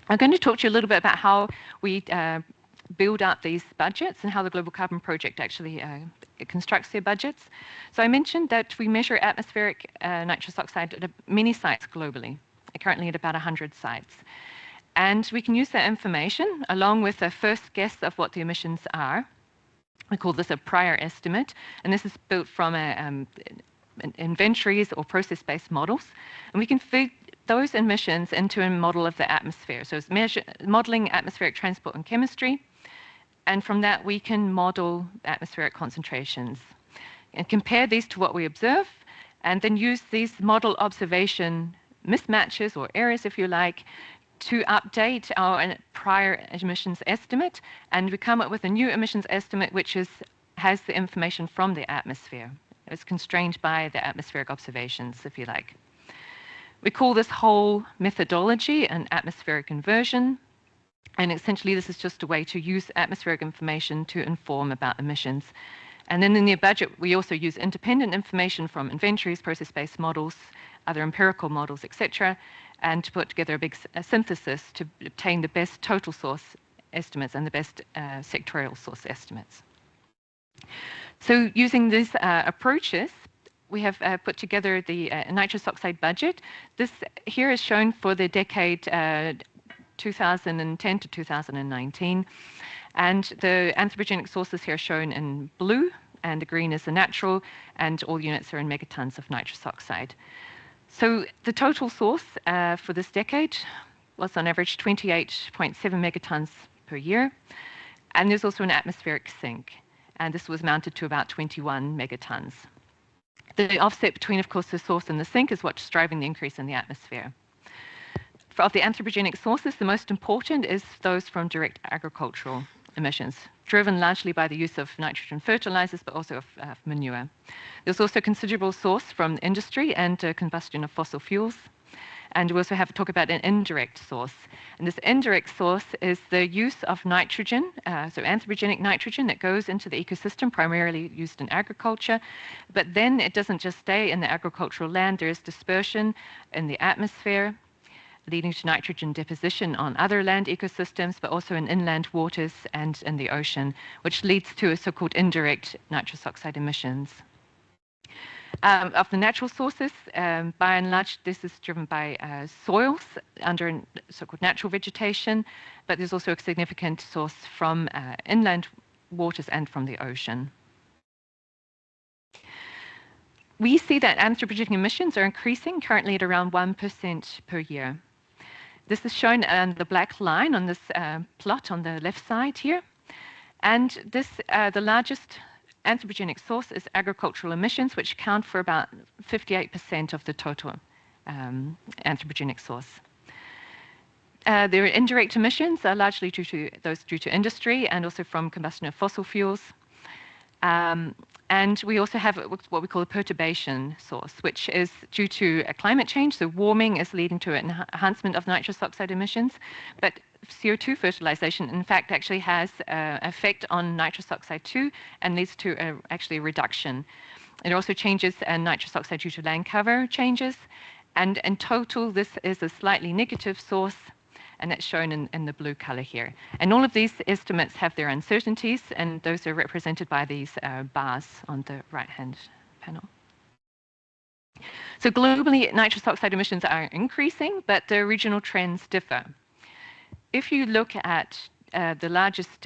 I'm going to talk to you a little bit about how we build up these budgets and how the Global Carbon Project actually constructs their budgets. So I mentioned that we measure atmospheric nitrous oxide at many sites globally, currently at about 100 sites. And we can use that information along with a first guess of what the emissions are. We call this a prior estimate, and this is built from inventories or process-based models. And we can feed those emissions into a model of the atmosphere. So it's modeling atmospheric transport and chemistry. And from that, we can model atmospheric concentrations and compare these to what we observe, and then use these model observation mismatches or errors, if you like, to update our prior emissions estimate. And we come up with a new emissions estimate, which has the information from the atmosphere. It's constrained by the atmospheric observations, if you like. We call this whole methodology an atmospheric inversion. And essentially, this is just a way to use atmospheric information to inform about emissions. And then in the budget, we also use independent information from inventories, process-based models, other empirical models, etc., and to put together a big synthesis to obtain the best total source estimates and the best sectorial source estimates. So using these approaches, we have put together the nitrous oxide budget. This here is shown for the decade 2010 to 2019. And the anthropogenic sources here are shown in blue, and the green is the natural, and all units are in megatons of nitrous oxide. So the total source for this decade was on average 28.7 megatons per year. And there's also an atmospheric sink. And this was mounted to about 21 megatons. The offset between, of course, the source and the sink is what's driving the increase in the atmosphere. Of the anthropogenic sources, the most important is those from direct agricultural emissions, driven largely by the use of nitrogen fertilizers, but also of manure. There's also considerable source from industry and combustion of fossil fuels. And we also have to talk about an indirect source. And this indirect source is the use of nitrogen, so anthropogenic nitrogen that goes into the ecosystem, primarily used in agriculture. But then it doesn't just stay in the agricultural land, there is dispersion in the atmosphere, leading to nitrogen deposition on other land ecosystems, but also in inland waters and in the ocean, which leads to a so-called indirect nitrous oxide emissions. Of the natural sources, by and large, this is driven by soils under so-called natural vegetation, but there's also a significant source from inland waters and from the ocean. We see that anthropogenic emissions are increasing, currently at around 1% per year. This is shown on the black line on this plot on the left side here. And this, the largest anthropogenic source is agricultural emissions, which account for about 58% of the total anthropogenic source. Their indirect emissions are largely due to industry and also from combustion of fossil fuels. And we also have what we call a perturbation source, which is due to climate change. So warming is leading to an enhancement of nitrous oxide emissions. But CO2 fertilization, in fact, actually has an effect on nitrous oxide too, and leads to actually a reduction. It also changes nitrous oxide due to land cover changes. And in total, this is a slightly negative source, and that's shown in the blue color here. And all of these estimates have their uncertainties, and those are represented by these bars on the right-hand panel. So globally, nitrous oxide emissions are increasing, but the regional trends differ. If you look at the largest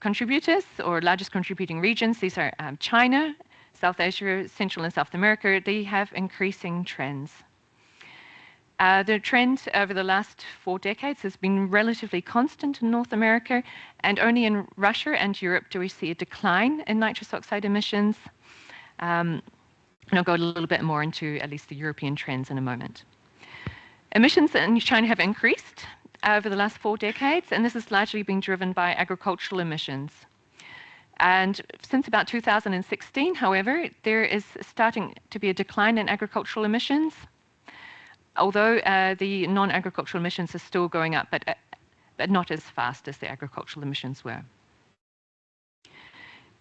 contributors or largest contributing regions, these are China, South Asia, Central and South America. They have increasing trends. The trend over the last 4 decades has been relatively constant in North America, and only in Russia and Europe do we see a decline in nitrous oxide emissions. And I'll go a little bit more into at least the European trends in a moment. Emissions in China have increased over the last 4 decades, and this has largely been driven by agricultural emissions. And since about 2016, however, there is starting to be a decline in agricultural emissions, although the non-agricultural emissions are still going up, but not as fast as the agricultural emissions were.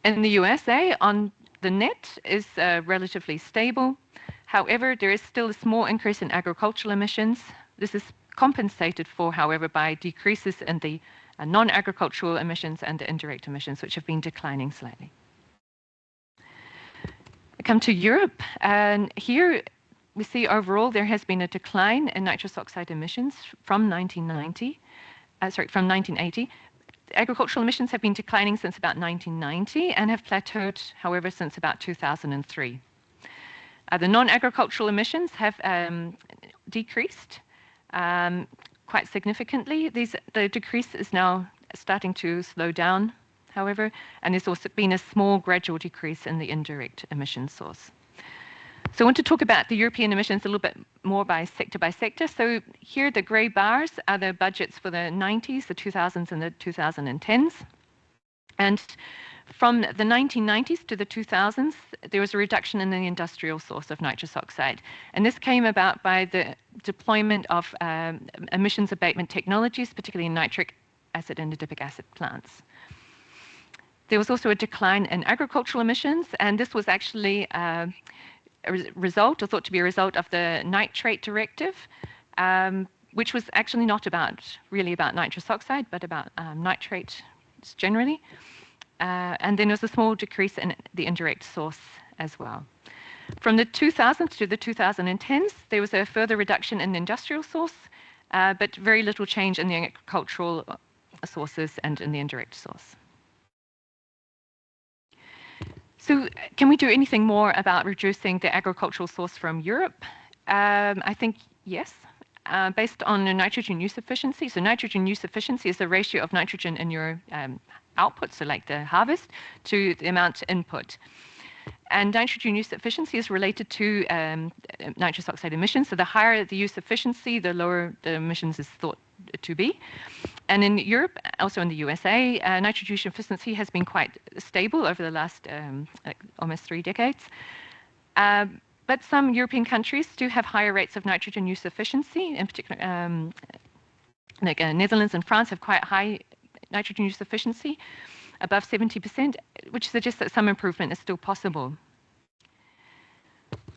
In the USA, on the net is relatively stable. However, there is still a small increase in agricultural emissions. This is compensated for, however, by decreases in the non-agricultural emissions and the indirect emissions, which have been declining slightly. I come to Europe, and here we see overall there has been a decline in nitrous oxide emissions from 1980. Agricultural emissions have been declining since about 1990 and have plateaued, however, since about 2003. The non-agricultural emissions have decreased quite significantly. The decrease is now starting to slow down, however, and there's also been a small gradual decrease in the indirect emission source. So I want to talk about the European emissions a little bit more by sector. So here the grey bars are the budgets for the 90s, the 2000s and the 2010s. And from the 1990s to the 2000s, there was a reduction in the industrial source of nitrous oxide. And this came about by the deployment of emissions abatement technologies, particularly in nitric acid and adipic acid plants. There was also a decline in agricultural emissions, and this was actually a result, or thought to be a result, of the nitrate directive, which was actually not really about nitrous oxide, but about nitrates generally. And then there was a small decrease in the indirect source as well. From the 2000s to the 2010s, there was a further reduction in the industrial source, but very little change in the agricultural sources and in the indirect source. So can we do anything more about reducing the agricultural source from Europe? I think yes, based on the nitrogen use efficiency. So nitrogen use efficiency is the ratio of nitrogen in your output, so like the harvest, to the amount input. And nitrogen use efficiency is related to nitrous oxide emissions. So the higher the use efficiency, the lower the emissions is thought to be. And in Europe, also in the USA, nitrogen use efficiency has been quite stable over the last like almost 3 decades. But some European countries do have higher rates of nitrogen use efficiency. In particular, like Netherlands and France have quite high nitrogen use efficiency, above 70%, which suggests that some improvement is still possible.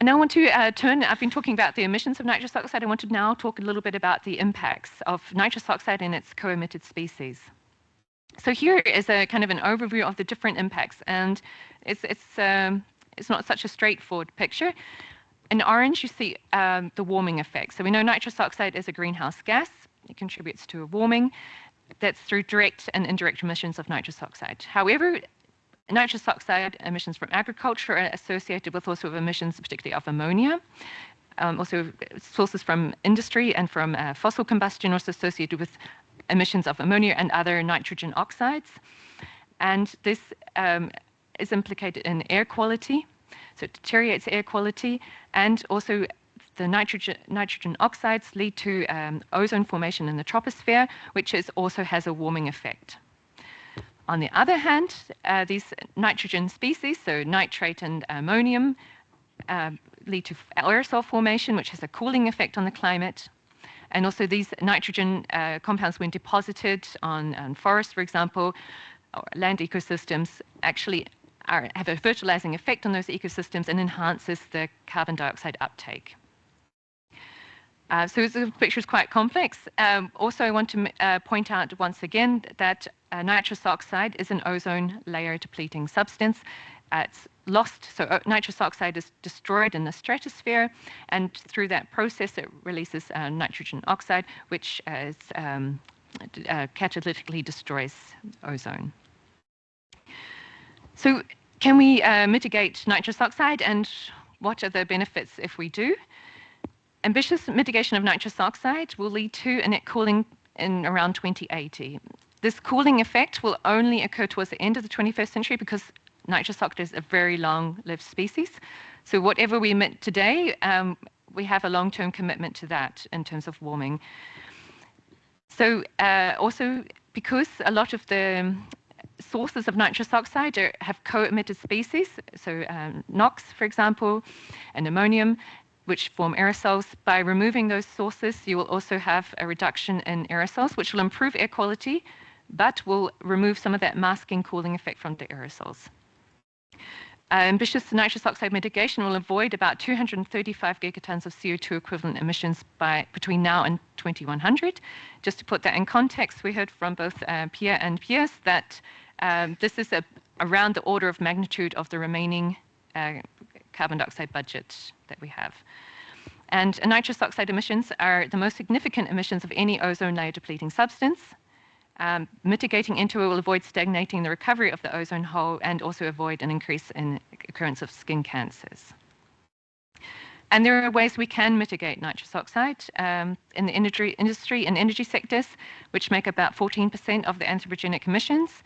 And now I want to I've been talking about the emissions of nitrous oxide. I want to now talk a little bit about the impacts of nitrous oxide and its co-emitted species. So here is a kind of an overview of the different impacts, and it's not such a straightforward picture. In orange, you see the warming effect. So we know nitrous oxide is a greenhouse gas. It contributes to a warming. That's through direct and indirect emissions of nitrous oxide. However, nitrous oxide emissions from agriculture are associated with also emissions, particularly of ammonia. Also, sources from industry and from fossil combustion are also associated with emissions of ammonia and other nitrogen oxides. And this is implicated in air quality, so it deteriorates air quality, and also the nitrogen oxides lead to ozone formation in the troposphere, which also has a warming effect. On the other hand, these nitrogen species, so nitrate and ammonium, lead to aerosol formation, which has a cooling effect on the climate. And also these nitrogen compounds, when deposited on forests, for example, or land ecosystems, actually have a fertilizing effect on those ecosystems and enhances the carbon dioxide uptake. So the picture is quite complex. Also, I want to point out once again that nitrous oxide is an ozone layer depleting substance. It's lost, so nitrous oxide is destroyed in the stratosphere, and through that process it releases nitrogen oxide, which is, catalytically destroys ozone. So can we mitigate nitrous oxide, and what are the benefits if we do? Ambitious mitigation of nitrous oxide will lead to a net cooling in around 2080. This cooling effect will only occur towards the end of the 21st century because nitrous oxide is a very long-lived species. So whatever we emit today, we have a long-term commitment to that in terms of warming. So also because a lot of the sources of nitrous oxide have co-emitted species, so NOx, for example, and ammonium, which form aerosols. By removing those sources, you will also have a reduction in aerosols, which will improve air quality, but will remove some of that masking cooling effect from the aerosols. Ambitious nitrous oxide mitigation will avoid about 235 gigatons of CO2 equivalent emissions between now and 2100. Just to put that in context, we heard from both Pierre and Pierre that this is around the order of magnitude of the remaining carbon dioxide budget that we have. And nitrous oxide emissions are the most significant emissions of any ozone layer depleting substance. Mitigating into it will avoid stagnating the recovery of the ozone hole and also avoid an increase in occurrence of skin cancers. And there are ways we can mitigate nitrous oxide in the industry and energy sectors, which make about 14% of the anthropogenic emissions.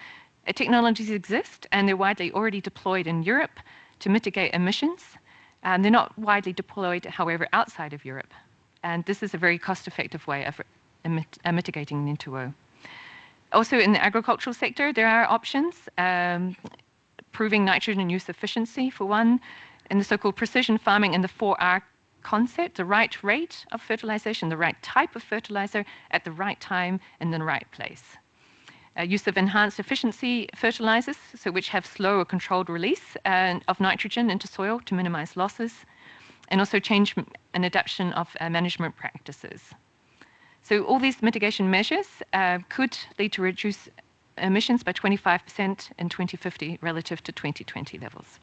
Technologies exist, and they're widely already deployed in Europe to mitigate emissions. They're not widely deployed, however, outside of Europe. And this is a very cost-effective way of mitigating N2O. Also, in the agricultural sector, there are options, improving nitrogen use efficiency, for one, in the so-called precision farming and the 4R concept, the right rate of fertilization, the right type of fertilizer at the right time and in the right place. Use of enhanced efficiency fertilizers, so which have slow or controlled release of nitrogen into soil to minimize losses, and also change and adaptation of management practices. So all these mitigation measures could lead to reduce emissions by 25% in 2050 relative to 2020 levels.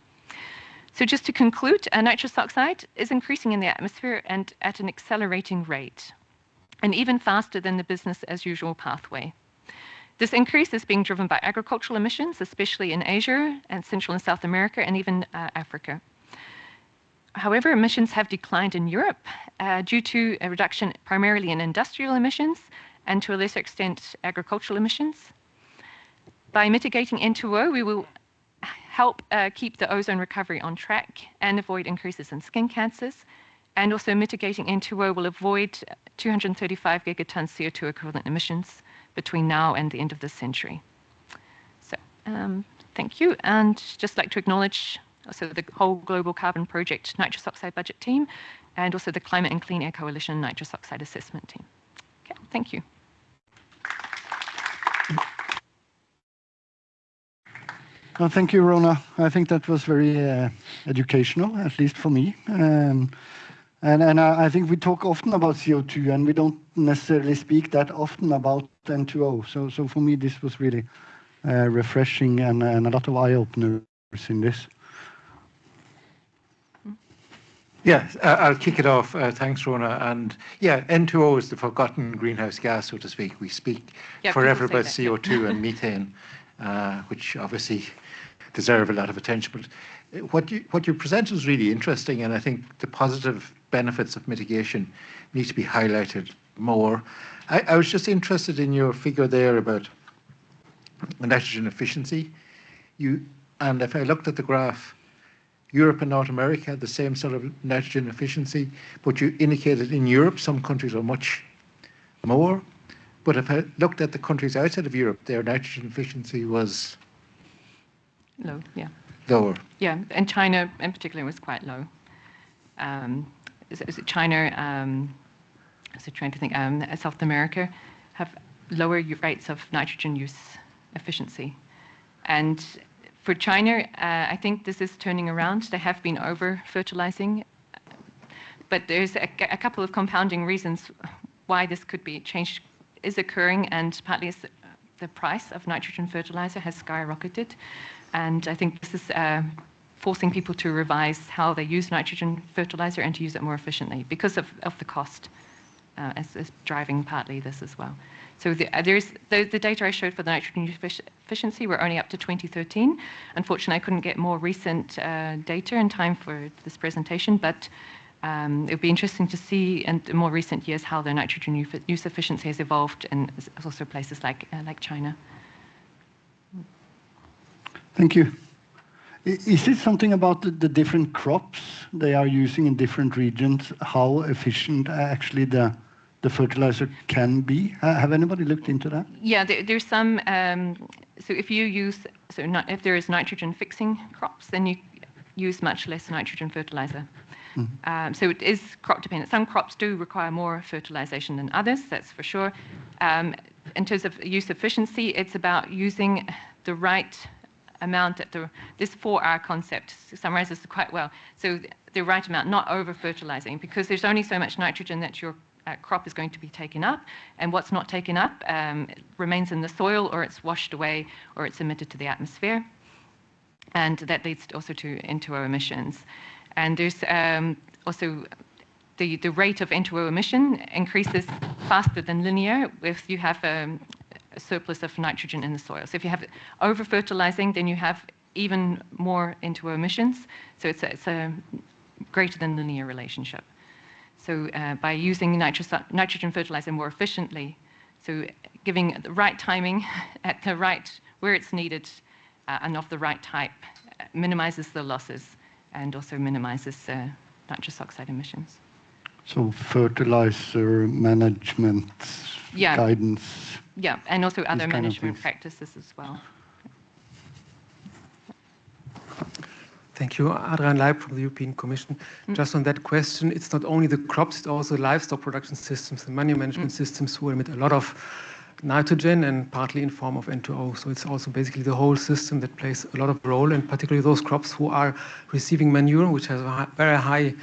So just to conclude, nitrous oxide is increasing in the atmosphere and at an accelerating rate, and even faster than the business as usual pathway. This increase is being driven by agricultural emissions, especially in Asia and Central and South America, and even Africa. However, emissions have declined in Europe due to a reduction primarily in industrial emissions and to a lesser extent agricultural emissions. By mitigating N2O, we will help keep the ozone recovery on track and avoid increases in skin cancers. And also mitigating N2O will avoid 235 gigatons CO2 equivalent emissions between now and the end of this century. So thank you. And just like to acknowledge also the whole Global Carbon Project Nitrous Oxide Budget team and also the Climate and Clean Air Coalition Nitrous Oxide Assessment team. Okay, thank you.
Well, thank you, Rona. I think that was very educational, at least for me. And I think we talk often about CO2, and we don't necessarily speak that often about N2O. So for me, this was really refreshing and a lot of eye-openers in this.
Yeah, I'll kick it off. Thanks, Rona. And yeah, N2O is the forgotten greenhouse gas, so to speak. We speak forever about CO2 and methane, which obviously deserve a lot of attention. But what you presented is really interesting, and I think the positive benefits of mitigation need to be highlighted more. I was just interested in your figure there about nitrogen efficiency. And if I looked at the graph, Europe and North America had the same sort of nitrogen efficiency, but you indicated in Europe some countries are much more. But if I looked at the countries outside of Europe, their nitrogen efficiency was
low, yeah.
Lower.
Yeah, and China in particular was quite low. Is it China, so trying to think, South America have lower rates of nitrogen use efficiency. And for China, I think this is turning around. They have been over-fertilizing, but there's a couple of compounding reasons why this could be changed is occurring, and partly is the price of nitrogen fertilizer has skyrocketed. And I think this is forcing people to revise how they use nitrogen fertilizer and to use it more efficiently because of the cost as driving partly this as well. So the data I showed for the nitrogen efficiency were only up to 2013. Unfortunately, I couldn't get more recent data in time for this presentation, but it would be interesting to see in more recent years how the nitrogen use efficiency has evolved in also places like China.
Thank you. Is it something about the different crops they are using in different regions, how efficient actually the fertilizer can be? Have anybody looked into that?
Yeah, there's some, so if you use, if there is nitrogen fixing crops, then you use much less nitrogen fertilizer. Mm-hmm. So it is crop dependent. Some crops do require more fertilization than others, that's for sure. In terms of use efficiency, it's about using the right amount at this 4R concept summarizes it quite well. So the right amount, not over fertilizing, because there's only so much nitrogen that your crop is going to be taken up, and what's not taken up remains in the soil, or it's washed away, or it's emitted to the atmosphere. And that leads also to N2O emissions. And there's also the rate of N2O emission increases faster than linear if you have a surplus of nitrogen in the soil. So if you have over-fertilizing, then you have even more N2O emissions. So it's a greater than linear relationship. So by using nitrogen fertilizer more efficiently, so giving the right timing at the right, where it's needed and of the right type, minimizes the losses and also minimizes nitrous oxide emissions.
So fertilizer management guidance.
Yeah, and also other management practices as well.
Thank you. Adrian Leib from the European Commission. Just on that question, it's not only the crops, it's also livestock production systems and manure management systems who emit a lot of nitrogen and partly in form of N2O. So it's also basically the whole system that plays a lot of role, and particularly those crops who are receiving manure, which has a very high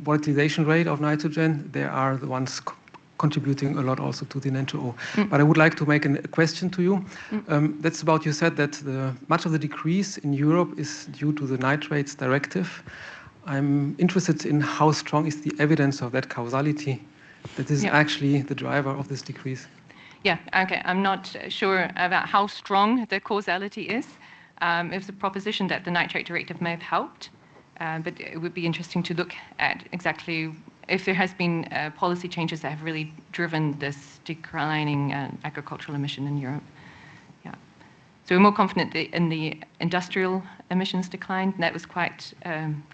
volatilization rate of nitrogen. They are the ones contributing a lot also to the N2O. But I would like to make a question to you. That's about, you said that much of the decrease in Europe is due to the nitrates directive. I'm interested in how strong is the evidence of that causality, that this is actually the driver of this decrease.
Yeah, okay, I'm not sure about how strong the causality is. It was a proposition that the nitrate directive may have helped. But it would be interesting to look at exactly if there has been policy changes that have really driven this declining agricultural emission in Europe. Yeah. So we're more confident in the industrial emissions decline. That was quite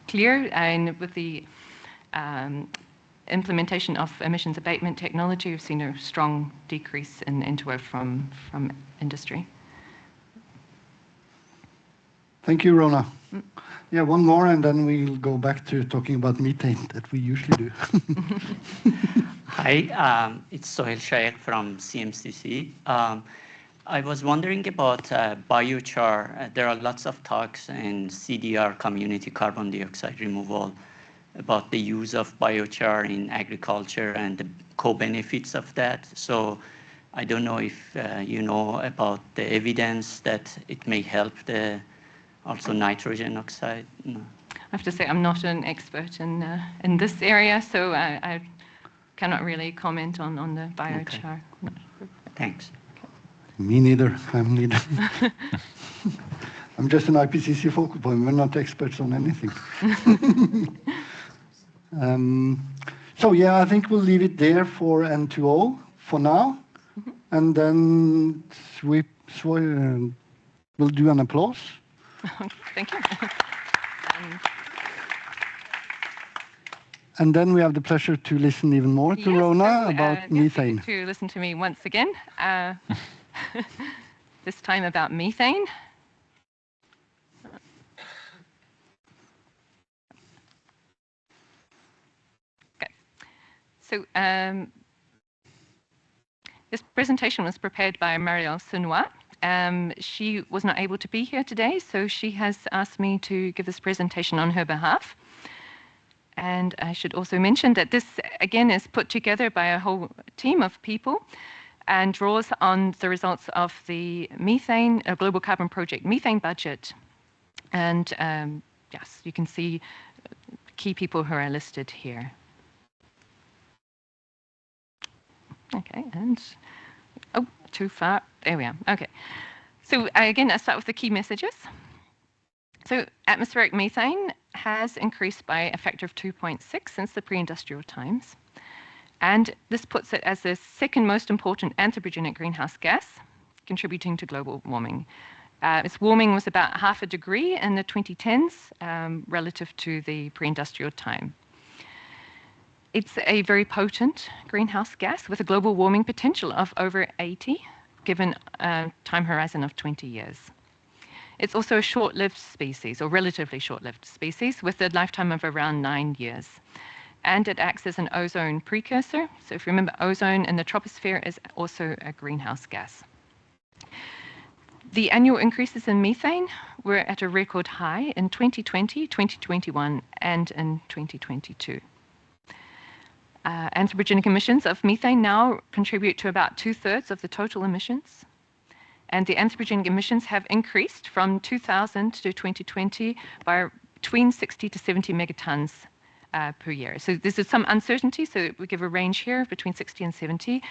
clear, and with the implementation of emissions abatement technology, we've seen a strong decrease in N2O from industry.
Thank you, Rona. Yeah, one more, and then we'll go back to talking about methane that we usually do.
Hi, it's Sohail Shaikh from CMCC. I was wondering about biochar. There are lots of talks in CDR, community carbon dioxide removal, about the use of biochar in agriculture and the co-benefits of that. So I don't know if you know about the evidence that it may help the also nitrogen oxide. No.
I have to say I'm not an expert in this area, so I cannot really comment on the biochar.
Okay. Thanks.
Me neither. I'm neither. I'm just an IPCC focal point. We're not experts on anything. So yeah, I think we'll leave it there for N2O for now, and then we'll do an applause.
Thank you.
And then we have the pleasure to listen even more to Rona about methane.
To listen to me once again, this time about methane. Okay. So this presentation was prepared by Marielle Senois. She was not able to be here today, so she has asked me to give this presentation on her behalf. And I should also mention that this, again, is put together by a whole team of people and draws on the results of the methane, Global Carbon Project Methane Budget. And yes, you can see key people who are listed here. Okay, and oh, too far. There we are. Okay. So again, I start with the key messages. So atmospheric methane has increased by a factor of 2.6 since the pre-industrial times. And this puts it as the second most important anthropogenic greenhouse gas contributing to global warming. Its warming was about 0.5 degree in the 2010s relative to the pre-industrial time. It's a very potent greenhouse gas with a global warming potential of over 80, given a time horizon of 20 years. It's also a short-lived species, or relatively short-lived species, with a lifetime of around 9 years. And it acts as an ozone precursor. So if you remember, ozone in the troposphere is also a greenhouse gas. The annual increases in methane were at a record high in 2020, 2021, and in 2022. Anthropogenic emissions of methane now contribute to about 2/3 of the total emissions. And the anthropogenic emissions have increased from 2000 to 2020 by between 60 to 70 megatons per year. So this is some uncertainty, so we give a range here between 60 and 70.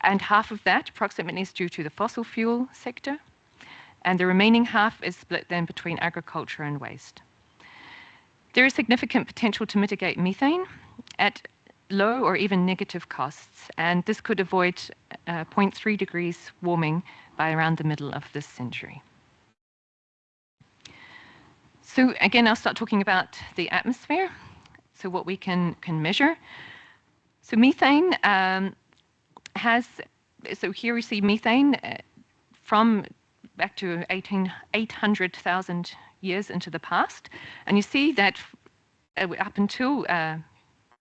And half of that approximately is due to the fossil fuel sector. And the remaining half is split then between agriculture and waste. There is significant potential to mitigate methane at low or even negative costs, and this could avoid 0.3 degrees warming by around the middle of this century. So again, I'll start talking about the atmosphere, so what we can measure. So methane so here we see methane from back to 800,000 years into the past, and you see that up until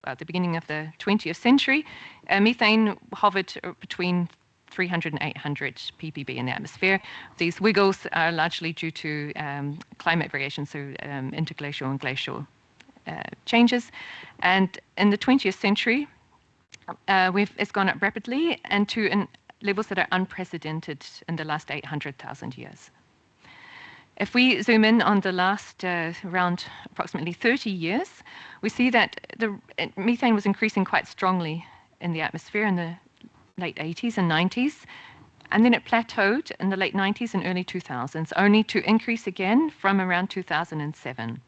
at the beginning of the 20th century, methane hovered between 300 and 800 ppb in the atmosphere. These wiggles are largely due to climate variation, so interglacial and glacial changes. And in the 20th century, it's gone up rapidly and to levels that are unprecedented in the last 800,000 years. If we zoom in on the last around approximately 30 years, we see that the methane was increasing quite strongly in the atmosphere in the late 80s and 90s, and then it plateaued in the late 90s and early 2000s, only to increase again from around 2007.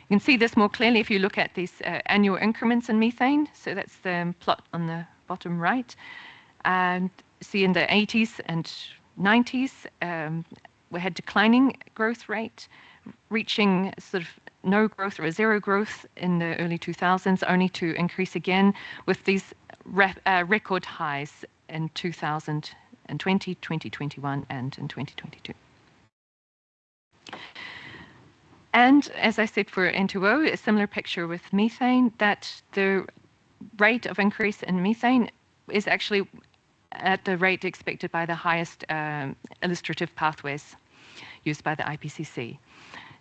You can see this more clearly if you look at these annual increments in methane. So that's the plot on the bottom right. And see in the 80s and 90s, we had declining growth rate, reaching sort of no growth or zero growth in the early 2000s, only to increase again with these record highs in 2020, 2021, and in 2022. And as I said for N2O, a similar picture with methane, that the rate of increase in methane is actually at the rate expected by the highest illustrative pathways used by the IPCC.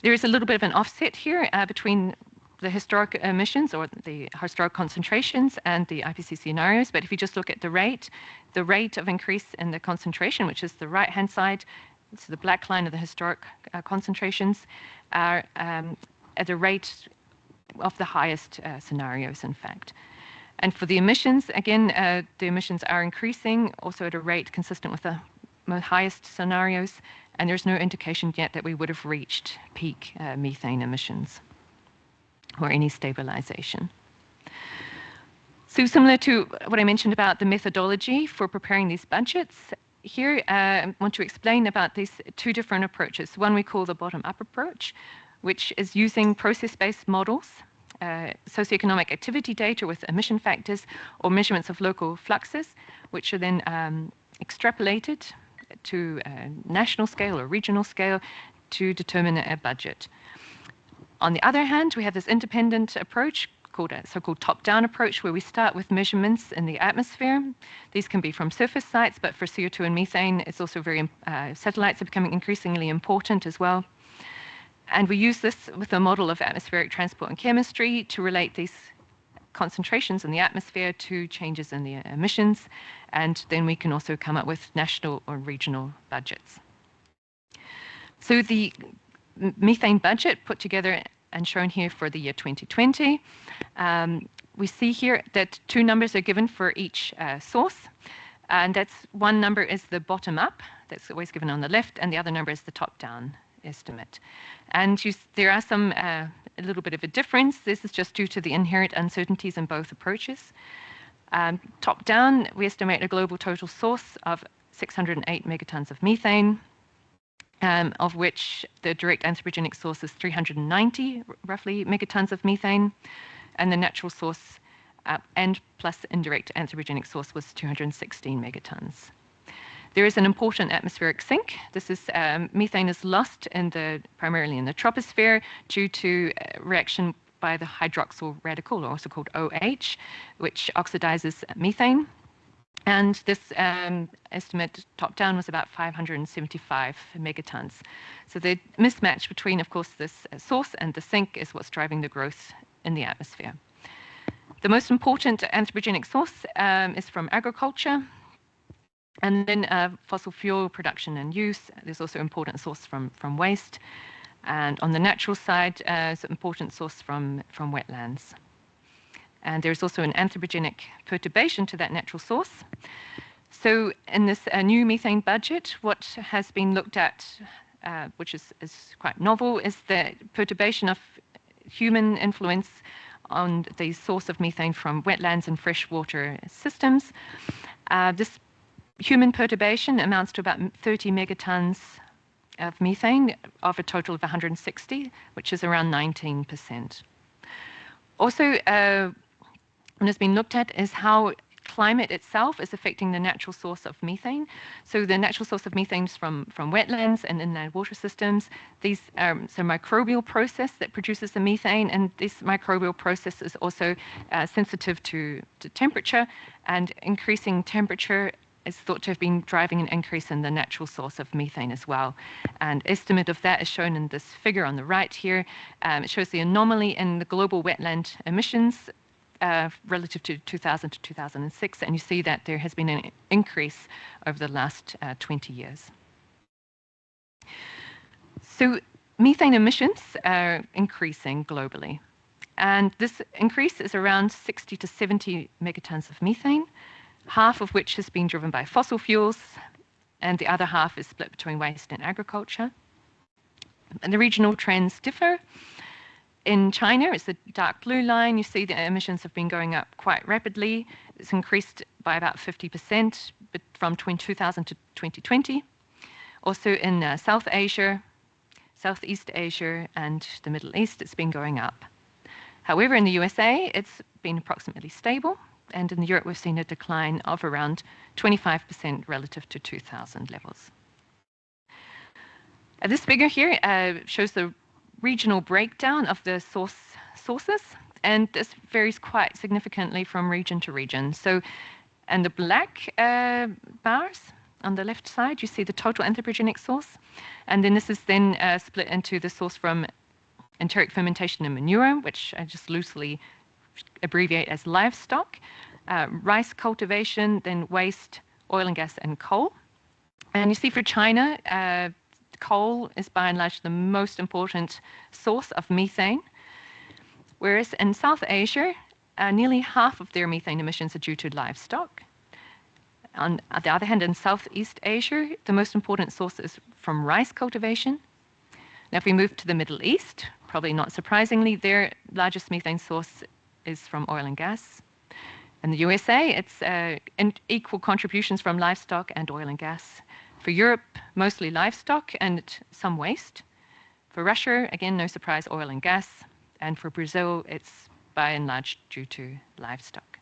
There is a little bit of an offset here between the historic emissions or the historic concentrations and the IPCC scenarios, but if you just look at the rate of increase in the concentration, which is the right-hand side, so the black line of the historic concentrations, are at a rate of the highest scenarios, in fact. And for the emissions, again, the emissions are increasing also at a rate consistent with the highest scenarios, and there's no indication yet that we would have reached peak methane emissions or any stabilization. So similar to what I mentioned about the methodology for preparing these budgets, here I want to explain about these two different approaches. One we call the bottom-up approach, which is using process-based models, socioeconomic activity data with emission factors or measurements of local fluxes, which are then extrapolated to a national scale or regional scale to determine a budget. On the other hand, we have this independent approach called a so-called top-down approach, where we start with measurements in the atmosphere. These can be from surface sites, but for CO2 and methane, it's also very, satellites are becoming increasingly important as well. And we use this with a model of atmospheric transport and chemistry to relate these concentrations in the atmosphere to changes in the emissions, and then we can also come up with national or regional budgets. So the methane budget put together and shown here for the year 2020, we see here that two numbers are given for each source, and that's one number is the bottom up, that's always given on the left, and the other number is the top down estimate. And there are some a little bit of a difference. This is just due to the inherent uncertainties in both approaches. Top down, we estimate a global total source of 608 megatons of methane, of which the direct anthropogenic source is 390, roughly, megatons of methane, and the natural source and plus indirect anthropogenic source was 216 megatons. There is an important atmospheric sink. This is methane is lost primarily in the troposphere due to reaction by the hydroxyl radical, also called OH, which oxidizes methane. And this estimate top down was about 575 megatons. So the mismatch between, of course, this source and the sink is what's driving the growth in the atmosphere. The most important anthropogenic source is from agriculture. And then fossil fuel production and use. There's also important source from waste. And on the natural side, it's an important source from wetlands. And there's also an anthropogenic perturbation to that natural source. So in this new methane budget, what has been looked at, which is quite novel, is the perturbation of human influence on the source of methane from wetlands and freshwater systems. This human perturbation amounts to about 30 megatons of methane of a total of 160, which is around 19%. Also, what has been looked at is how climate itself is affecting the natural source of methane. So the natural source of methane is from wetlands and inland water systems. These are a microbial process that produces the methane, and this microbial process is also sensitive to temperature, and increasing temperature is thought to have been driving an increase in the natural source of methane as well. And estimate of that is shown in this figure on the right here. It shows the anomaly in the global wetland emissions relative to 2000 to 2006, and you see that there has been an increase over the last 20 years. So methane emissions are increasing globally, and this increase is around 60 to 70 megatons of methane, half of which has been driven by fossil fuels, and the other half is split between waste and agriculture. And the regional trends differ. in China, it's the dark blue line. You see the emissions have been going up quite rapidly. It's increased by about 50% from 2000 to 2020. Also in South Asia, Southeast Asia, and the Middle East, it's been going up. However, in the USA, it's been approximately stable. And in Europe, we've seen a decline of around 25% relative to 2000 levels. This figure here shows the regional breakdown of the sources, and this varies quite significantly from region to region. So, and the black bars on the left side, you see the total anthropogenic source, and then this is then split into the source from enteric fermentation and manure, which I just loosely abbreviate as livestock, rice cultivation, then waste, oil and gas, and coal. And you see for China, coal is by and large the most important source of methane, whereas in South Asia, nearly half of their methane emissions are due to livestock. On the other hand, in Southeast Asia, the most important source is from rice cultivation. Now, if we move to the Middle East, probably not surprisingly, their largest methane source is from oil and gas. In the USA, it's equal contributions from livestock and oil and gas. For Europe, mostly livestock and some waste. For Russia, again, no surprise, oil and gas. And for Brazil, it's by and large due to livestock.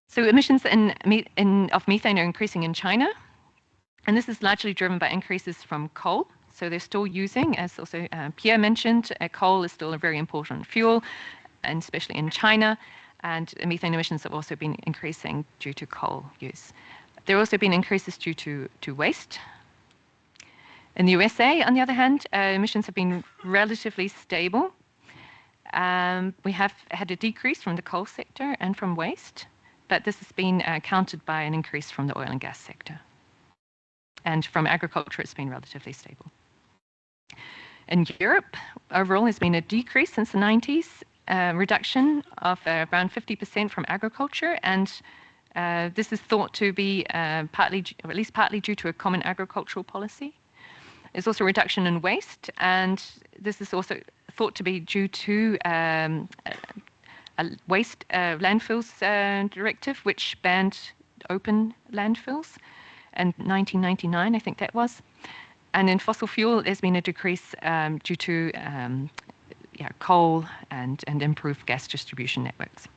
So emissions of methane are increasing in China. And this is largely driven by increases from coal. So they're still using, as also Pierre mentioned, coal is still a very important fuel, and especially in China. And methane emissions have also been increasing due to coal use. There have also been increases due to waste. In the USA, on the other hand, emissions have been relatively stable. We have had a decrease from the coal sector and from waste, but this has been countered by an increase from the oil and gas sector. And from agriculture, it's been relatively stable. In Europe, overall, there's been a decrease since the 90s, reduction of around 50% from agriculture, and this is thought to be partly, or at least partly, due to a common agricultural policy. There's also a reduction in waste, and this is also thought to be due to a waste landfills directive, which banned open landfills in 1999, I think that was. And in fossil fuel, there's been a decrease due to coal and improved gas distribution networks.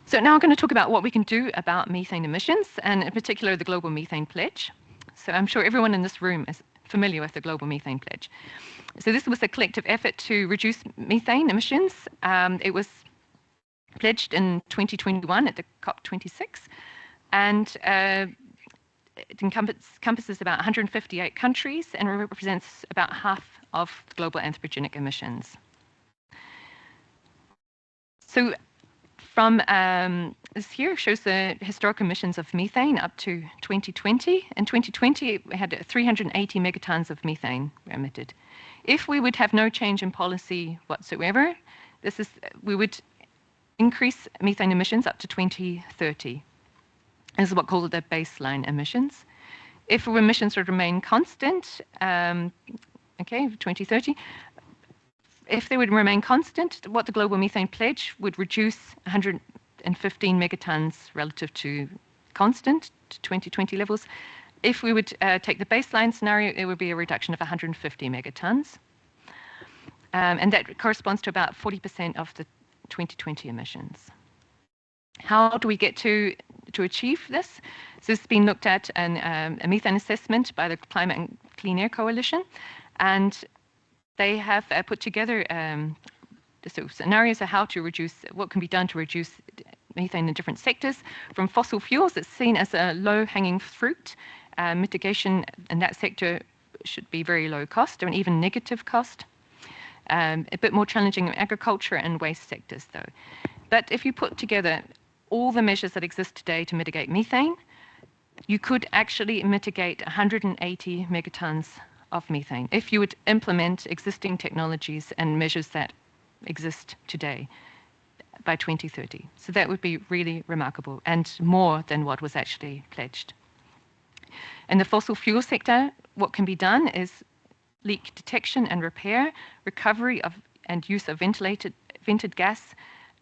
So now I'm going to talk about what we can do about methane emissions, and in particular the Global Methane Pledge. So I'm sure everyone in this room is familiar with the Global Methane Pledge. So this was a collective effort to reduce methane emissions. It was pledged in 2021 at the COP26, and it encompasses about 158 countries and represents about half of global anthropogenic emissions. So from this here shows the historic emissions of methane up to 2020. In 2020, we had 380 megatons of methane emitted. If we would have no change in policy whatsoever, we would increase methane emissions up to 2030. This is what's called the baseline emissions. If emissions would remain constant, 2030, if they would remain constant, what the Global Methane Pledge would reduce 115 megatons relative to constant to 2020 levels. If we would take the baseline scenario, it would be a reduction of 150 megatons. And that corresponds to about 40% of the 2020 emissions. How do we get to achieve this? So this has been looked at in a methane assessment by the Climate and Clean Air Coalition, and they have put together scenarios of how to reduce, what can be done to reduce methane in different sectors. From fossil fuels, it's seen as a low-hanging fruit. Mitigation in that sector should be very low cost, or even negative cost. A bit more challenging in agriculture and waste sectors, though. But if you put together all the measures that exist today to mitigate methane, you could actually mitigate 180 megatons of methane if you would implement existing technologies and measures that exist today by 2030. So that would be really remarkable and more than what was actually pledged. In the fossil fuel sector, what can be done is leak detection and repair, recovery of and use of vented gas,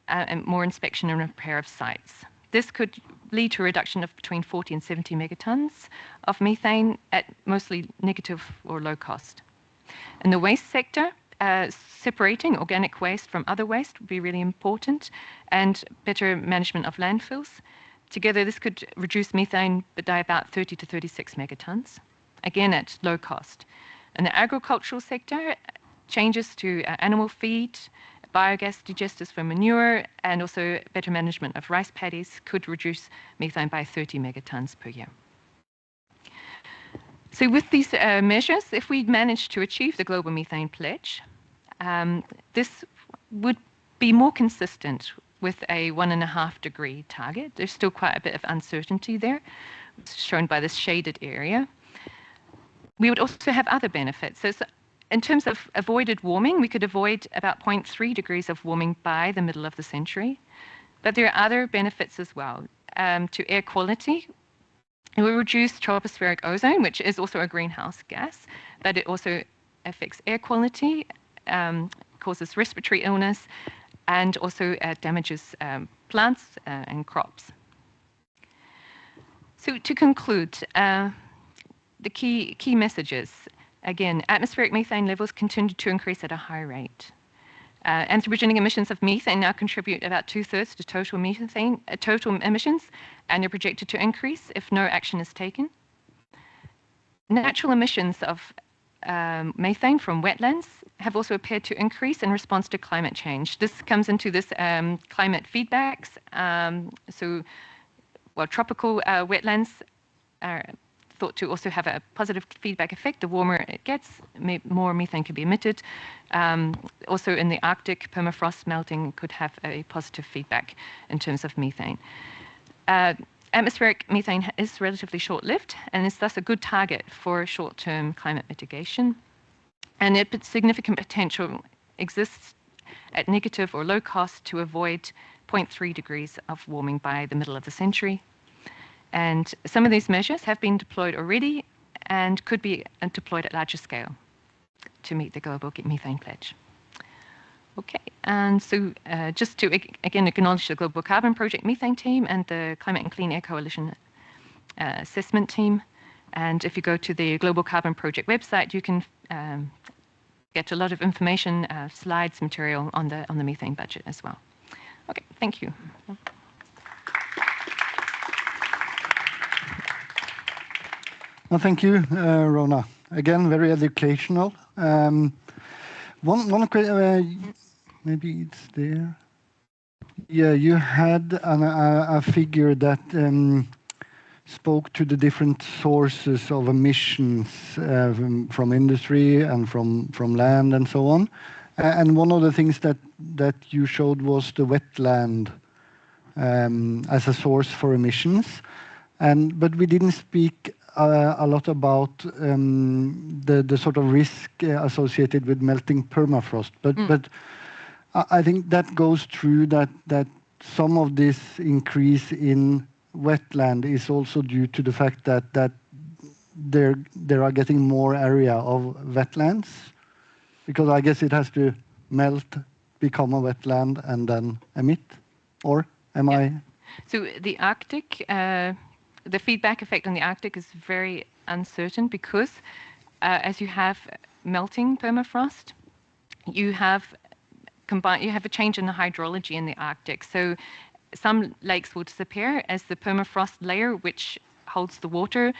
and more inspection and repair of sites. This could lead to a reduction of between 40 and 70 megatons of methane at mostly negative or low cost. In the waste sector, separating organic waste from other waste would be really important, and better management of landfills. Together, this could reduce methane by about 30 to 36 megatons, again at low cost. In the agricultural sector, changes to animal feed, biogas digesters for manure, and also better management of rice paddies could reduce methane by 30 megatons per year. So with these measures, if we manage to achieve the global methane pledge, this would be more consistent with a 1.5 degree target. There's still quite a bit of uncertainty there, shown by this shaded area. We would also have other benefits. So in terms of avoided warming, we could avoid about 0.3 degrees of warming by the middle of the century. But there are other benefits as well. To air quality, it will reduce tropospheric ozone, which is also a greenhouse gas, but it also affects air quality, causes respiratory illness, and also damages plants and crops. So to conclude, the key messages. Again, atmospheric methane levels continue to increase at a high rate. Anthropogenic emissions of methane now contribute about 2/3 to total emissions, and they're projected to increase if no action is taken. Natural emissions of methane from wetlands have also appeared to increase in response to climate change. This comes into this climate feedbacks. Tropical wetlands are thought to also have a positive feedback effect. The warmer it gets, more methane can be emitted. Also in the Arctic, permafrost melting could have a positive feedback in terms of methane. Atmospheric methane is relatively short-lived and is thus a good target for short-term climate mitigation. And significant potential exists at negative or low cost to avoid 0.3 degrees of warming by the middle of the century. And some of these measures have been deployed already and could be deployed at larger scale to meet the global methane pledge. Okay, and so just to again acknowledge the Global Carbon Project Methane Team and the Climate and Clean Air Coalition Assessment Team. And if you go to the Global Carbon Project website, you can get a lot of information, slides, material on the methane budget as well. Okay, thank you.
Well, thank you, Rona. Again, very educational. One question, maybe it's there. Yeah, you had a figure that spoke to the different sources of emissions from industry and from land and so on. And one of the things that you showed was the wetland as a source for emissions. But we didn't speak a lot about the sort of risk associated with melting permafrost. But I think that goes through that some of this increase in wetland is also due to the fact that there are getting more area of wetlands, because I guess it has to melt, become a wetland, and then emit, or am I?
So the Arctic, the feedback effect on the Arctic is very uncertain because as you have melting permafrost, you have a change in the hydrology in the Arctic. So some lakes will disappear as the permafrost layer, which holds the water,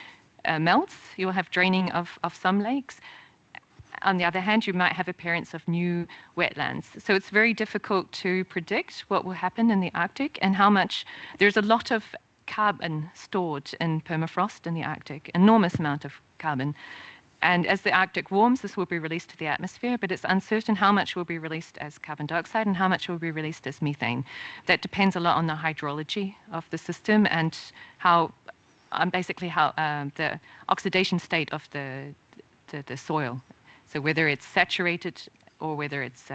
melts. You'll have draining of some lakes. On the other hand, you might have appearance of new wetlands. So it's very difficult to predict what will happen in the Arctic and how much. There's a lot of carbon stored in permafrost in the Arctic, enormous amount of carbon. And as the Arctic warms, this will be released to the atmosphere, but it's uncertain how much will be released as carbon dioxide and how much will be released as methane. That depends a lot on the hydrology of the system and how, basically how the oxidation state of the soil. So whether it's saturated or whether it's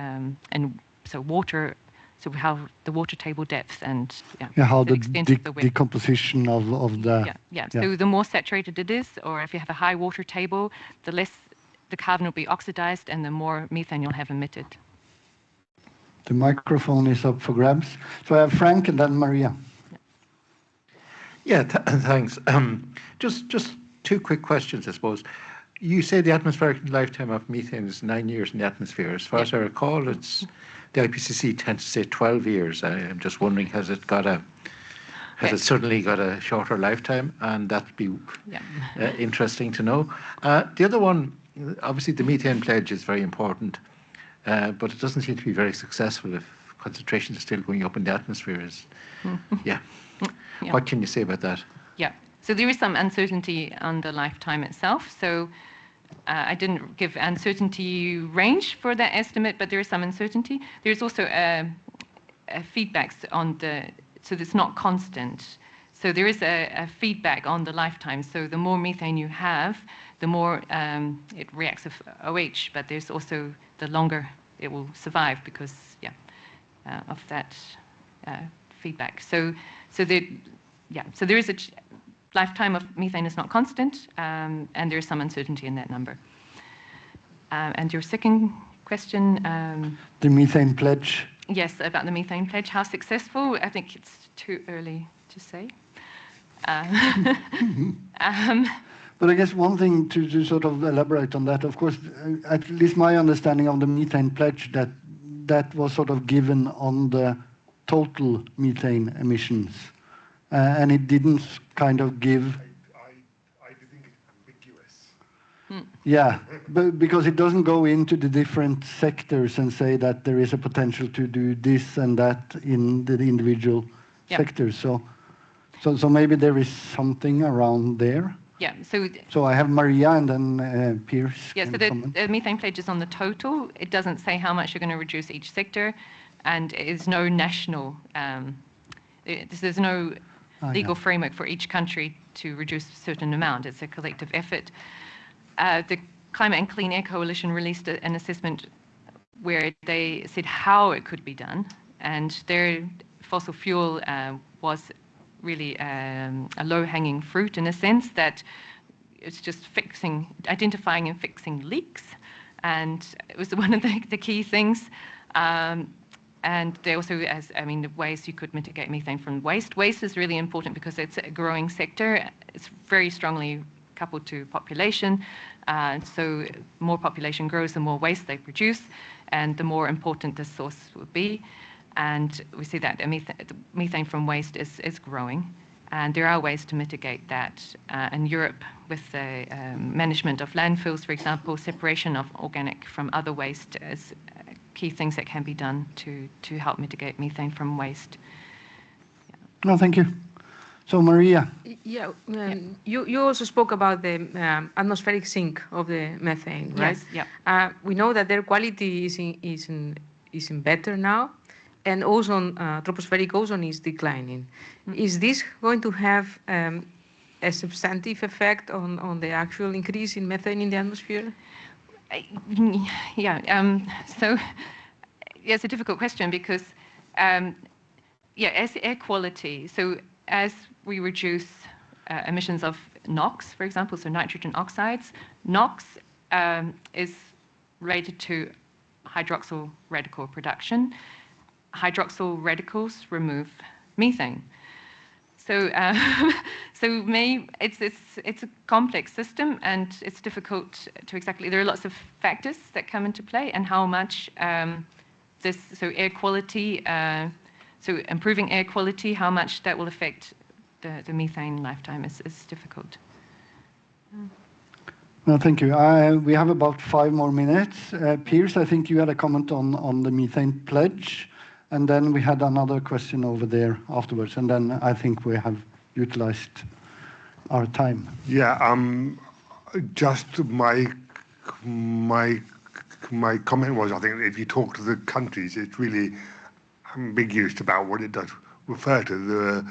water. So how the water table depth and
how the
extent of the wind.
Decomposition of the...
Yeah. So the more saturated it is, or if you have a high water table, the less the carbon will be oxidized and the more methane you'll have emitted.
The microphone is up for grabs. So I have Frank and then Maria.
Yeah, thanks. Just two quick questions, I suppose. You say the atmospheric lifetime of methane is 9 years in the atmosphere. As far as I recall, it's the IPCC tends to say 12 years. I'm just wondering, has it suddenly got a shorter lifetime? And that'd be interesting to know. The other one, obviously the methane pledge is very important, but it doesn't seem to be very successful if concentrations are still going up in the atmosphere. What can you say about that?
Yeah, so there is some uncertainty on the lifetime itself. So I didn't give uncertainty range for that estimate, but there is some uncertainty. There's also feedbacks on so it's not constant. So there is a feedback on the lifetime. So the more methane you have, the more it reacts with OH, but there's also the longer it will survive because of that feedback. So there is a lifetime of methane is not constant, and there is some uncertainty in that number. And your second question?
The methane pledge.
Yes, about the methane pledge. How successful? I think it's too early to say.
But I guess one thing to sort of elaborate on that, of course, at least my understanding of the methane pledge, that was sort of given on the total methane emissions. And it didn't kind of give...
I think it's ambiguous.
Yeah, but because it doesn't go into the different sectors and say that there is a potential to do this and that in the individual sectors. So maybe there is something around there.
Yeah.
So I have Maria and then Pierre.
Yeah. So the methane pledge is on the total. It doesn't say how much you're going to reduce each sector, and it is no national. There's no legal framework for each country to reduce a certain amount. It's a collective effort. The Climate and Clean Air Coalition released an assessment where they said how it could be done, and their fossil fuel was really a low-hanging fruit in a sense that it's just identifying and fixing leaks, and it was one of the key things. And they also, the ways you could mitigate methane from waste. Waste is really important because it's a growing sector. It's very strongly coupled to population. So more population grows, the more waste they produce, and the more important this source will be. And we see that methane from waste is growing. And there are ways to mitigate that. In Europe, with the management of landfills, for example, separation of organic from other waste is key things that can be done to help mitigate methane from waste.
No, thank you. So Maria.
Yeah, you also spoke about the atmospheric sink of the methane, right?
Yes. Yeah.
We know that their quality is better now, and ozone, tropospheric ozone is declining. Is this going to have a substantive effect on the actual increase in methane in the atmosphere?
So it's a difficult question because, as air quality, so as we reduce emissions of NOx, for example, so nitrogen oxides, NOx is related to hydroxyl radical production. Hydroxyl radicals remove methane. So, it's a complex system, and it's difficult to exactly. There are lots of factors that come into play, and how much air quality, so improving air quality, how much that will affect the methane lifetime is difficult.
No, thank you. We have about 5 more minutes. Pierce, I think you had a comment on the methane pledge. And then we had another question over there afterwards, and then I think we have utilized our time.
Yeah, just my comment was, I think if you talk to the countries, it's really ambiguous about what it does refer to.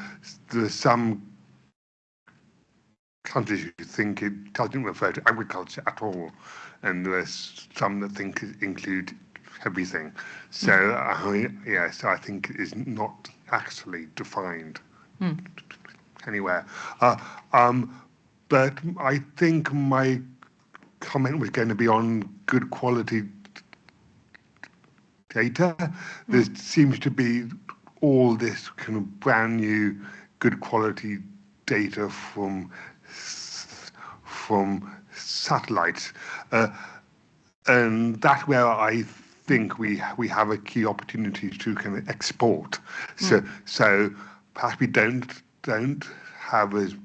There are some countries who think it doesn't refer to agriculture at all, and there are some that think it includes everything. So so I think it is not actually defined anywhere. But I think my comment was going to be on good quality data. There seems to be all this kind of brand new good quality data from satellites, and that's where I think we have a key opportunity to kind of export. So perhaps we don't have as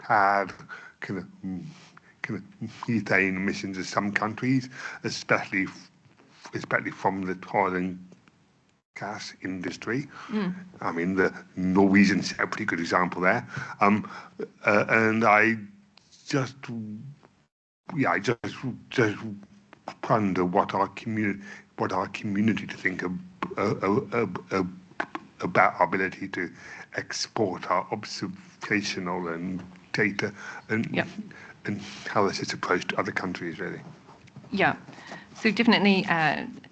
bad kind of methane emissions as some countries, especially from the oil and gas industry. I mean, the Norwegians are a pretty good example there. And I just wonder what our community to think about our ability to export our observational and data and how this is approached to other countries, really.
Yeah, so definitely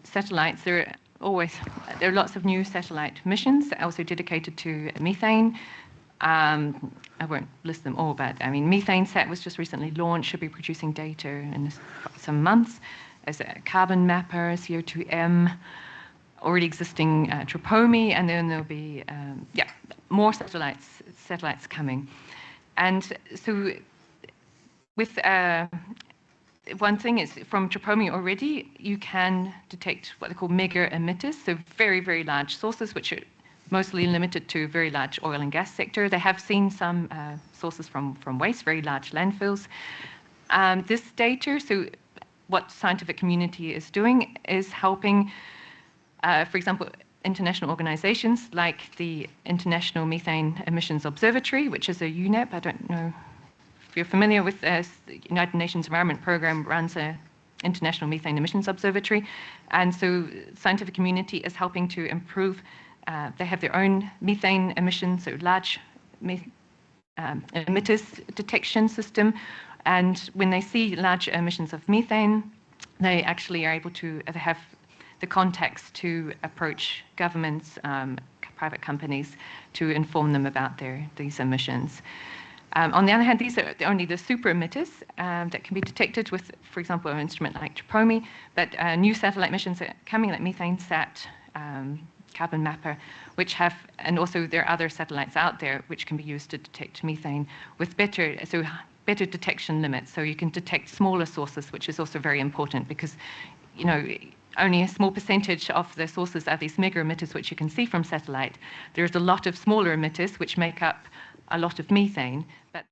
satellites. There are lots of new satellite missions also dedicated to methane. I won't list them all, but I mean, MethaneSat was just recently launched, should be producing data in some months as a carbon mapper, CO2M, already existing Tropomi, and then there'll be more satellites coming. And so with one thing is from Tropomi already, you can detect what they call mega emitters, so very, very large sources, which are mostly limited to very large oil and gas sector. They have seen some sources from waste, very large landfills. This data, so what scientific community is doing is helping, for example, international organizations like the International Methane Emissions Observatory, which is a UNEP. I don't know if you're familiar with the United Nations Environment Programme runs an International Methane Emissions Observatory. And so scientific community is helping to improve. They have their own methane emissions, so large emitters detection system. And when they see large emissions of methane, they actually are able to have the contacts to approach governments, private companies, to inform them about these emissions. On the other hand, these are only the super emitters that can be detected with, for example, an instrument like Tropomi, but new satellite missions are coming, like MethaneSat, Carbon Mapper, which have, and also there are other satellites out there which can be used to detect methane with better detection limits. So you can detect smaller sources, which is also very important because, you know, only a small percentage of the sources are these mega emitters, which you can see from satellite. There's a lot of smaller emitters which make up a lot of methane, but